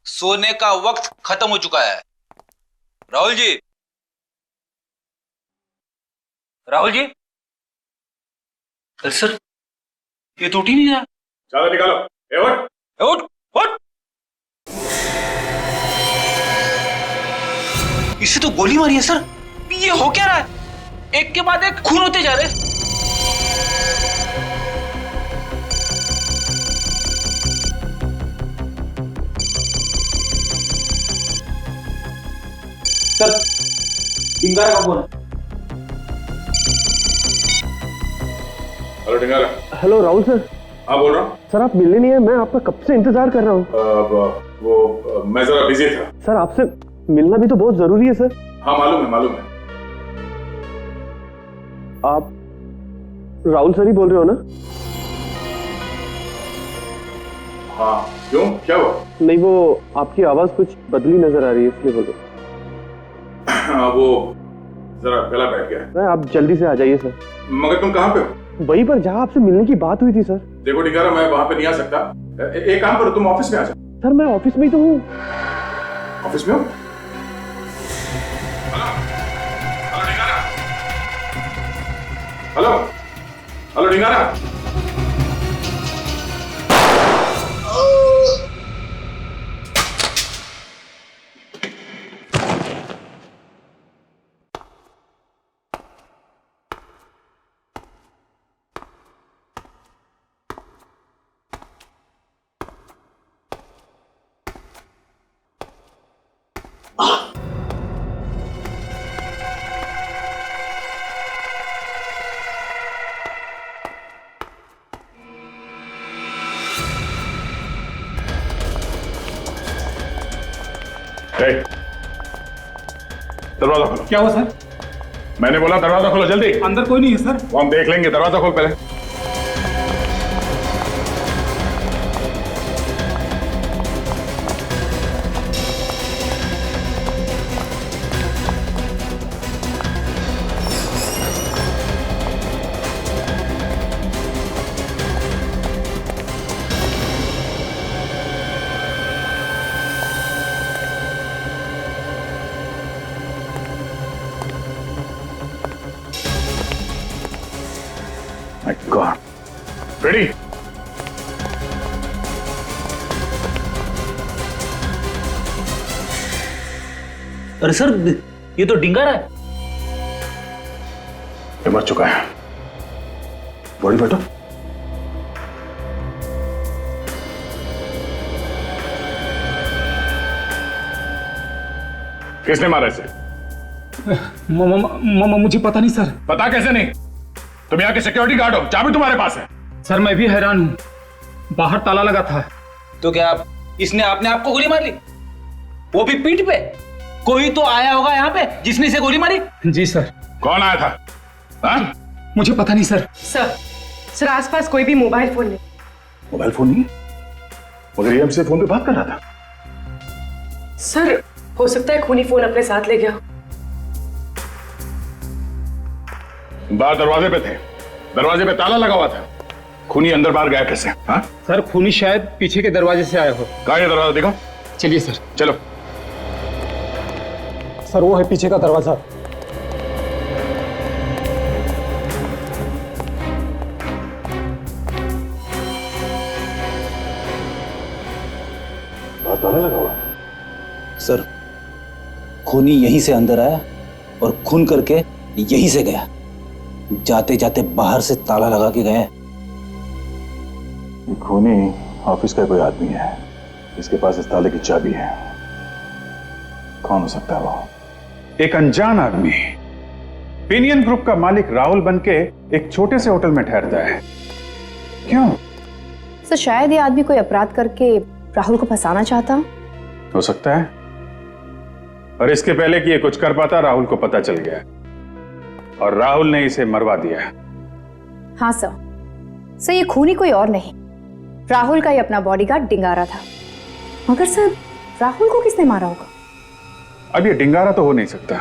सोने का वक्त खत्म हो चुका है। राहुल जी, राहुल जी। सर ये तो उठ ही नहीं रहा। चादर निकालो। उठ उठ उठ। इसे तो गोली मारी है सर। ये हो क्या रहा है? एक के बाद एक खून होते जा रहे। सर डिंगारा का phone. Hello Dingara. Hello Rahul sir. हाँ बोल रहा हूँ। सर आप मिलने नहीं है, मैं आपका कब से इंतजार कर रहा हूँ। मैं जरा बिजी था। सर आपसे मिलना भी तो बहुत जरूरी है सर। हाँ मालूम है मालूम है। आप राहुल सर ही बोल रहे हो ना? हाँ क्यों, क्या हुआ? नहीं वो आपकी आवाज कुछ बदली नजर आ रही है इसलिए बोल रहा हूँ। वो जरा गला बैठ गया है। आप जल्दी से आ जाइए सर। मगर तुम कहाँ पे हो? वहीं पर जहाँ आपसे मिलने की बात हुई थी सर। देखो डिंगारा, मैं वहां पे नहीं आ सकता। एक काम करो, तुम ऑफिस में आ जाओ। सर मैं ऑफिस में ही तो हूँ। ऑफिस में हो? Hello hello Dingara. दरवाजा खोलो। क्या हुआ सर? मैंने बोला दरवाजा खोलो जल्दी। अंदर कोई नहीं है सर। वो हम देख लेंगे, दरवाजा खोल पहले। My God. Ready? अरे सर ये तो डिंगारा है। ये मर चुका है। बॉडी बैठो। किसने मारा इसे? मुझे पता नहीं सर। पता कैसे नहीं? तुम यहाँ के सिक्योरिटी गार्ड हो, चाबी तुम्हारे पास है। सर मैं भी हैरान हूँ, बाहर ताला लगा था। तो क्या इसने आपने आपको गोली मार ली? वो भी पीठ पे? कोई तो आया होगा यहाँ पे जिसने इसे गोली मारी। जी सर। कौन आया था? मुझे पता नहीं सर। सर आसपास कोई भी मोबाइल फोन नहीं, मोबाइल फोन नहीं, मगर ये हमसे फोन पे बात कर रहा था। सर हो सकता है खूनी फोन अपने साथ ले गया। बाहर दरवाजे पे थे, दरवाजे पे ताला लगा हुआ था। खूनी अंदर बाहर गया कैसे? हाँ सर खूनी शायद पीछे के दरवाजे से आया हो। कहाँ है दरवाजा? देखो। चलिए सर। चलो। सर वो है पीछे का दरवाजा। ताला लगा हुआ। सर खूनी यहीं से अंदर आया और खून करके यहीं से गया। जाते जाते बाहर से ताला लगा के गया। ये खूनी ऑफिस का कोई आदमी है, इसके पास इस ताले की चाबी है। कौन हो सकता है वो? एक अनजान आदमी पिनियन ग्रुप का मालिक राहुल बनके एक छोटे से होटल में ठहरता है। क्यों? सर शायद ये आदमी कोई अपराध करके राहुल को फंसाना चाहता। हो सकता है, और इसके पहले कि ये कुछ कर पाता राहुल को पता चल गया और राहुल ने इसे मरवा दिया। हाँ सर ये खूनी कोई और नहीं, राहुल का ही अपना बॉडीगार्ड डिंगारा था। मगर सर राहुल को किसने मारा होगा? अब ये डिंगारा तो हो नहीं सकता,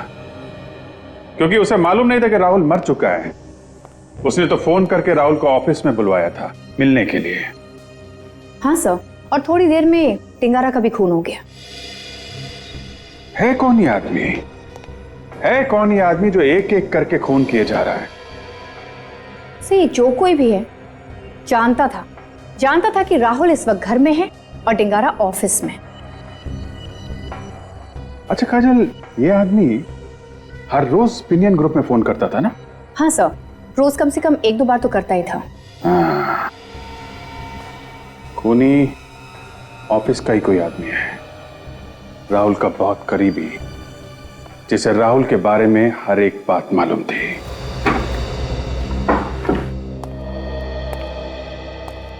क्योंकि उसे मालूम नहीं था कि राहुल मर चुका है। उसने तो फोन करके राहुल को ऑफिस में बुलवाया था मिलने के लिए। हाँ सर, और थोड़ी देर में डिंगारा का भी खून हो गया। है कौन ये आदमी? है कौन ये आदमी जो एक एक करके खून किए जा रहा है? सही जो कोई भी है जानता था कि राहुल इस वक्त घर में है और डिंगारा ऑफिस में। अच्छा काजल, ये आदमी हर रोज पिनियन ग्रुप में फोन करता था ना? हाँ सर, रोज कम से कम 1-2 बार तो करता ही था। हाँ। खूनी ऑफिस का ही कोई आदमी है, राहुल का बहुत करीबी, जिसे राहुल के बारे में हर एक बात मालूम थी।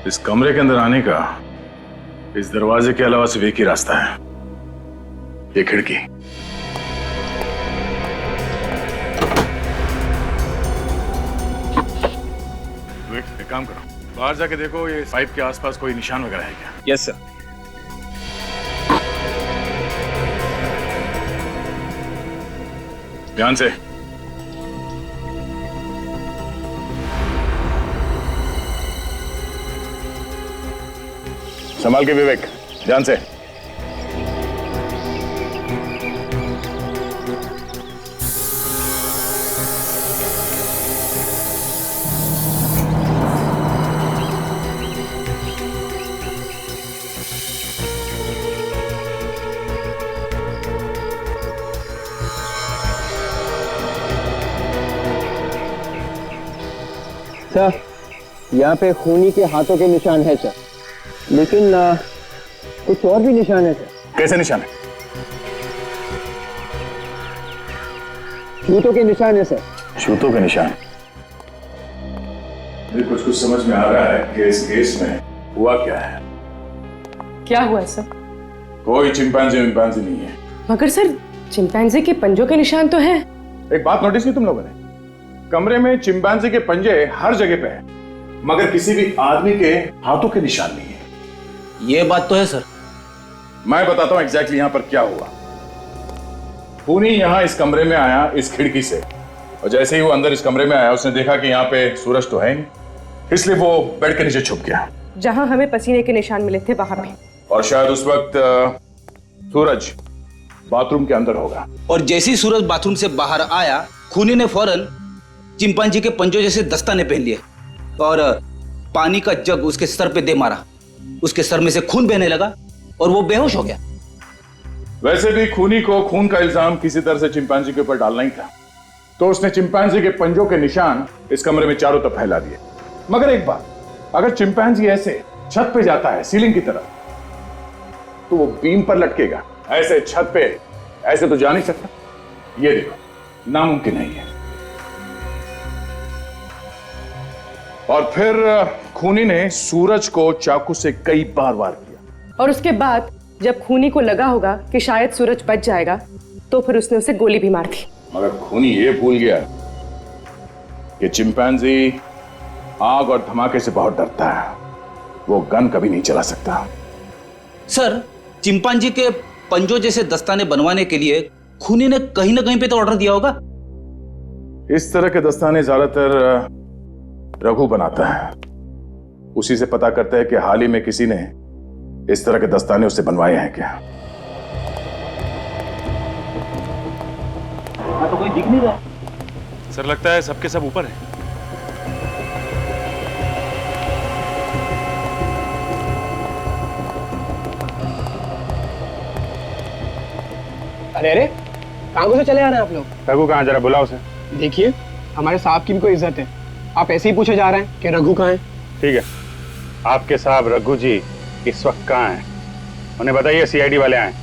इस कमरे के अंदर आने का इस दरवाजे के अलावा सिर्फ एक ही रास्ता है, ये खिड़की। एक काम करो, बाहर जाके देखो ये पाइप के आसपास कोई निशान वगैरह है क्या? Yes sir. ध्यान से। संभाल के विवेक, ध्यान से। सर यहाँ पे खूनी के हाथों के निशान है सर, लेकिन कुछ और भी निशान है सर। कैसे निशान है? जूतों के निशान है सर। जूतों के निशान? मुझे कुछ समझ में आ रहा है कि इस केस में हुआ क्या है। क्या हुआ है सर? कोई चिंपैंजी नहीं है। मगर सर चिंपैंजी के पंजों के निशान तो है। एक बात नोटिस की तुम लोगों ने? कमरे में चिंपैंजी के पंजे हर जगह पे हैं, मगर किसी भी आदमी के हाथों के निशान नहीं है। ये बात तो है सर। मैं बताता हूं एग्जैक्टली यहां पर क्या हुआ। खूनी यहां इस कमरे में आया इस खिड़की से, और जैसे ही वो अंदर इस कमरे में आया उसने देखा कि यहाँ पे सूरज तो है नहीं, इसलिए वो बेड के नीचे छुप गया जहां हमें पसीने के निशान मिले थे वहां पे। और शायद उस वक्त सूरज बाथरूम के अंदर होगा। और जैसे ही सूरज बाथरूम से बाहर आया, खूनी ने फौरन चिंपांजी के पंजों जैसे दस्ताने पहन लिए और पानी का जग उसके सर पे दे मारा। उसके सर में से खून बहने लगा और वो बेहोश हो गया। वैसे भी खूनी को खून का इल्जाम किसी तरह से चिंपांजी के ऊपर डालना ही था, तो उसने चिंपांजी के पंजों के निशान इस कमरे में चारों तरफ फैला दिए। मगर एक बात, अगर चिंपांजी ऐसे छत पे जाता है सीलिंग की तरफ, तो वो बीम पर लटकेगा। ऐसे छत पे ऐसे तो जा नहीं सकता। ये देखो, नामुमकिन नहीं है। और फिर खूनी ने सूरज को चाकू से कई बार वार किया। और उसके बाद जब खूनी को लगा होगा कि शायद सूरज बच जाएगा, तो फिर उसने उसे गोली भी मार दी। मगर खूनी ये भूल गया कि चिंपैंजी आग और धमाके से बहुत डरता है। वो गन कभी नहीं चला सकता। सर, चिंपांजी के पंजों जैसे दस्ताने बनवाने के लिए खूनी ने कहीं ना कहीं पे तो ऑर्डर दिया होगा। इस तरह के दस्ताने ज्यादातर रघु बनाता है। उसी से पता करते हैं कि हाल ही में किसी ने इस तरह के दस्ताने उससे बनवाए हैं क्या। तो कोई दिख नहीं रहा। सर लगता है सबके सब ऊपर है। अरे अरे, कहाँ को से चले आ रहे हैं आप लोग? रघु कहाँ, जरा बुलाओ उसे। देखिए, हमारे साहब की भी कोई इज्जत है। आप ऐसे ही पूछे जा रहे हैं कि रघु कहाँ है? ठीक है, आपके साहब रघु जी इस वक्त कहाँ हैं? उन्हें बताइए सीआईडी वाले आए।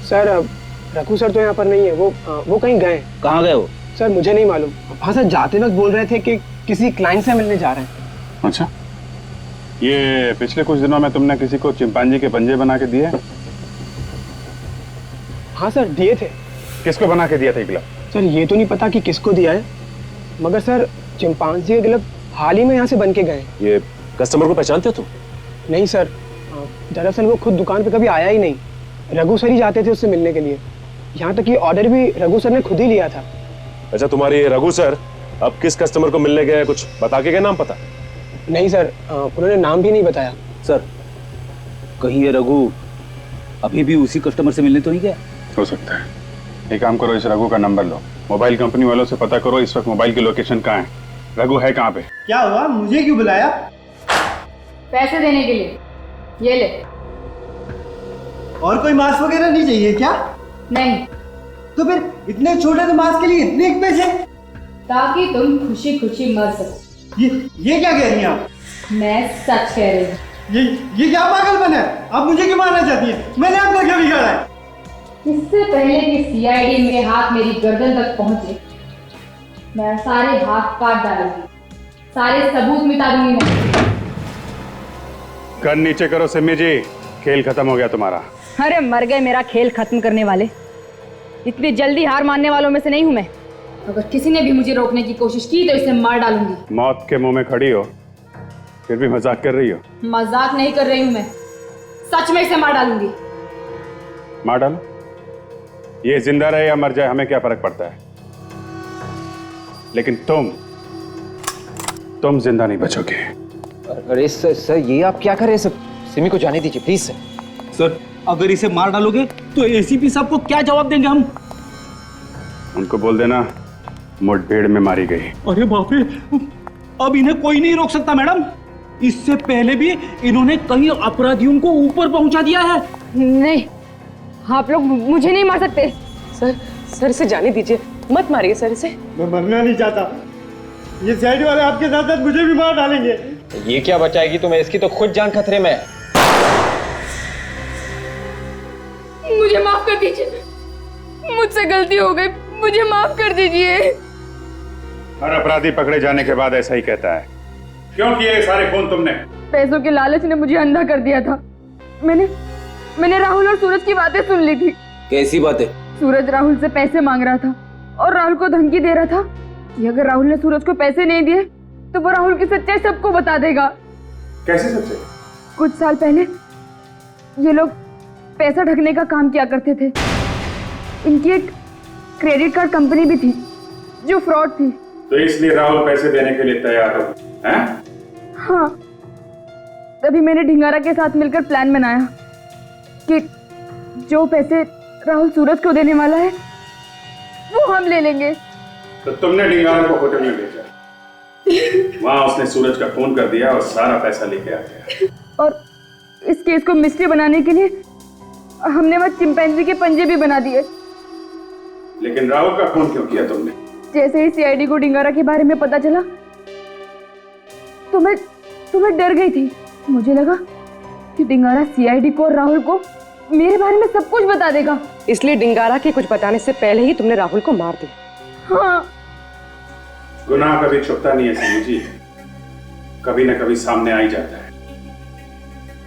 सर, रघु सर तो यहाँ पर नहीं है। वो कहीं गए। कहाँ गए वो? सर मुझे नहीं मालूम। हाँ सर, जाते वक्त बोल रहे थे कि किसी क्लाइंट से मिलने जा रहे हैं। अच्छा, ये पिछले कुछ दिनों में तुमने किसी को चिंपांजी के पंजे बना के दिए? हाँ सर, दिए थे। किसको बना के दिया था ग्लव? सर ये तो नहीं पता कि किसको दिया है, मगर सर चिंपांजी के ग्लव हाल ही में यहाँ से बन के गए। ये कस्टमर को पहचानते हो तुम? नहीं सर, दरअसल वो खुद दुकान पे कभी आया ही नहीं। रघु सर ही जाते थे उससे मिलने के लिए। यहाँ तक ये ऑर्डर भी रघु सर ने खुद ही लिया था। अच्छा, तुम्हारे रघु सर अब किस कस्टमर को मिलने गए, कुछ बता के गए? नाम पता? नहीं सर, उन्होंने नाम भी नहीं बताया। सर, कहीं ये रघु अभी भी उसी कस्टमर से मिलने तो नहीं गया? हो सकता है। एक काम करो, इस रघु का नंबर लो, मोबाइल कंपनी वालों से पता करो इस वक्त मोबाइल की लोकेशन कहाँ है, रघु है कहाँ पे। क्या हुआ, मुझे क्यों बुलाया? पैसे देने के लिए। ये ले। और कोई मास्क वगैरह नहीं चाहिए क्या? नहीं। तो फिर इतने छोटे से मास्क के लिए इतने पैसे? ताकि तुम खुशी खुशी मर सको। ये क्या कह रही हैं आप? मैं सच कह रही हूँ। ये क्या पागलपन है? आप मुझे क्यों मारना चाहती हैं? मैंने आपका क्या बिगाड़ा है? इससे पहले कि सीआईडी मेरे हाथ मेरी गर्दन तक पहुंचे, मैं सारे हाथ काट डालूंगी, सारे सबूत मिटा दूंगी मैं। गन नीचे करो सिमी जी, खेल खत्म हो गया तुम्हारा। अरे मर गए मेरा खेल खत्म करने वाले। इतनी जल्दी हार मानने वालों में से नहीं हूं मैं। अगर किसी ने भी मुझे रोकने की कोशिश की तो इसे मार डालूंगी। मौत के मुंह में खड़ी हो, फिर भी मजाक कर रही हो। मजाक नहीं कर रही हूं मैं, सच में इसे मार डालूंगी। मार डालो, ये जिंदा रहे या मर जाए हमें क्या फर्क पड़ता है, लेकिन तुम जिंदा नहीं बचोगे। अरे सर ये आप क्या कर रहे हैं सर? सिमी को जाने दीजिए प्लीज। सर अगर इसे मार डालोगे तो एसीपी साहब को क्या जवाब देंगे हम? उनको बोल देना मुठभेड़ में मारी गई। अरे बाप रे, अब इन्हें कोई नहीं रोक सकता मैडम। इससे पहले भी इन्होंने कई अपराधियों को ऊपर पहुंचा दिया है। नहीं, आप लोग मुझे नहीं मार सकते। सर इसे जाने दीजिए, मत मारिए सर इसे। मैं मरना नहीं चाहता। ये साइड वाले आपके साथ साथ मुझे भी मार डालेंगे। ये क्या बचाएगी तुम्हें? इसकी तो खुद जान खतरे में है। मुझे माफ कर दीजिए, मुझसे गलती हो गई, मुझे माफ कर दीजिए। हर अपराधी पकड़े जाने के बाद ऐसा ही कहता है। क्यों किए ये सारे खून तुमने? पैसों के लालच ने मुझे अंधा कर दिया था। मैंने राहुल और सूरज की बातें सुन ली थी। कैसी बातें? सूरज राहुल से पैसे मांग रहा था और राहुल को धमकी दे रहा था कि अगर राहुल ने सूरज को पैसे नहीं दिए तो वो राहुल की सच्चाई सबको बता देगा। कैसे सच्चाई? कुछ साल पहले ये लोग पैसा ढकने का काम किया करते थे। इनकी एक क्रेडिट कार्ड कंपनी भी थी जो फ्रॉड थी। तो इसलिए राहुल पैसे देने के लिए तैयार हो, हैं? हाँ, तभी मैंने ढिंगारा के साथ मिलकर प्लान बनाया कि जो पैसे राहुल सूरज को देने वाला है वो हम ले लेंगे। तो तुमने ढिंगारा को होटल में भेजा, वहां उसने सूरज का फोन कर दिया और सारा पैसा लेके आ गया। और इस केस को मिस्ट्री बनाने के लिए हमने वह चिंपैंजी के पंजे भी बना दिए। लेकिन राहुल का फोन क्यों किया तुमने? जैसे ही सीआईडी को ढिंगारा के बारे में पता चला तो मैं डर गई थी। मुझे लगा कि ढिंगारा सीआईडी को और राहुल को मेरे बारे में सब कुछ बता देगा। इसलिए ढिंगारा के कुछ बताने से पहले ही तुमने राहुल को मार दिया। हाँ। गुनाह कभी छुपता नहीं है सिमी जी, कभी न कभी सामने आ ही जाता है।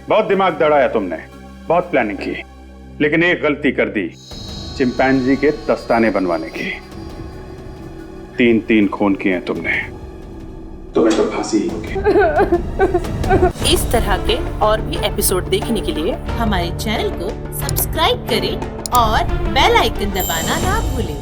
बहुत दिमाग दौड़ाया तुमने, बहुत प्लानिंग की, लेकिन एक गलती कर दी, चिंपैंजी के दस्ताने बनवाने की। 3 खून किए हैं तुमने। तुम्हें तो फांसी ही होगी। इस तरह के और भी एपिसोड देखने के लिए हमारे चैनल को सब्सक्राइब करें और बेल आइकन दबाना ना भूलें।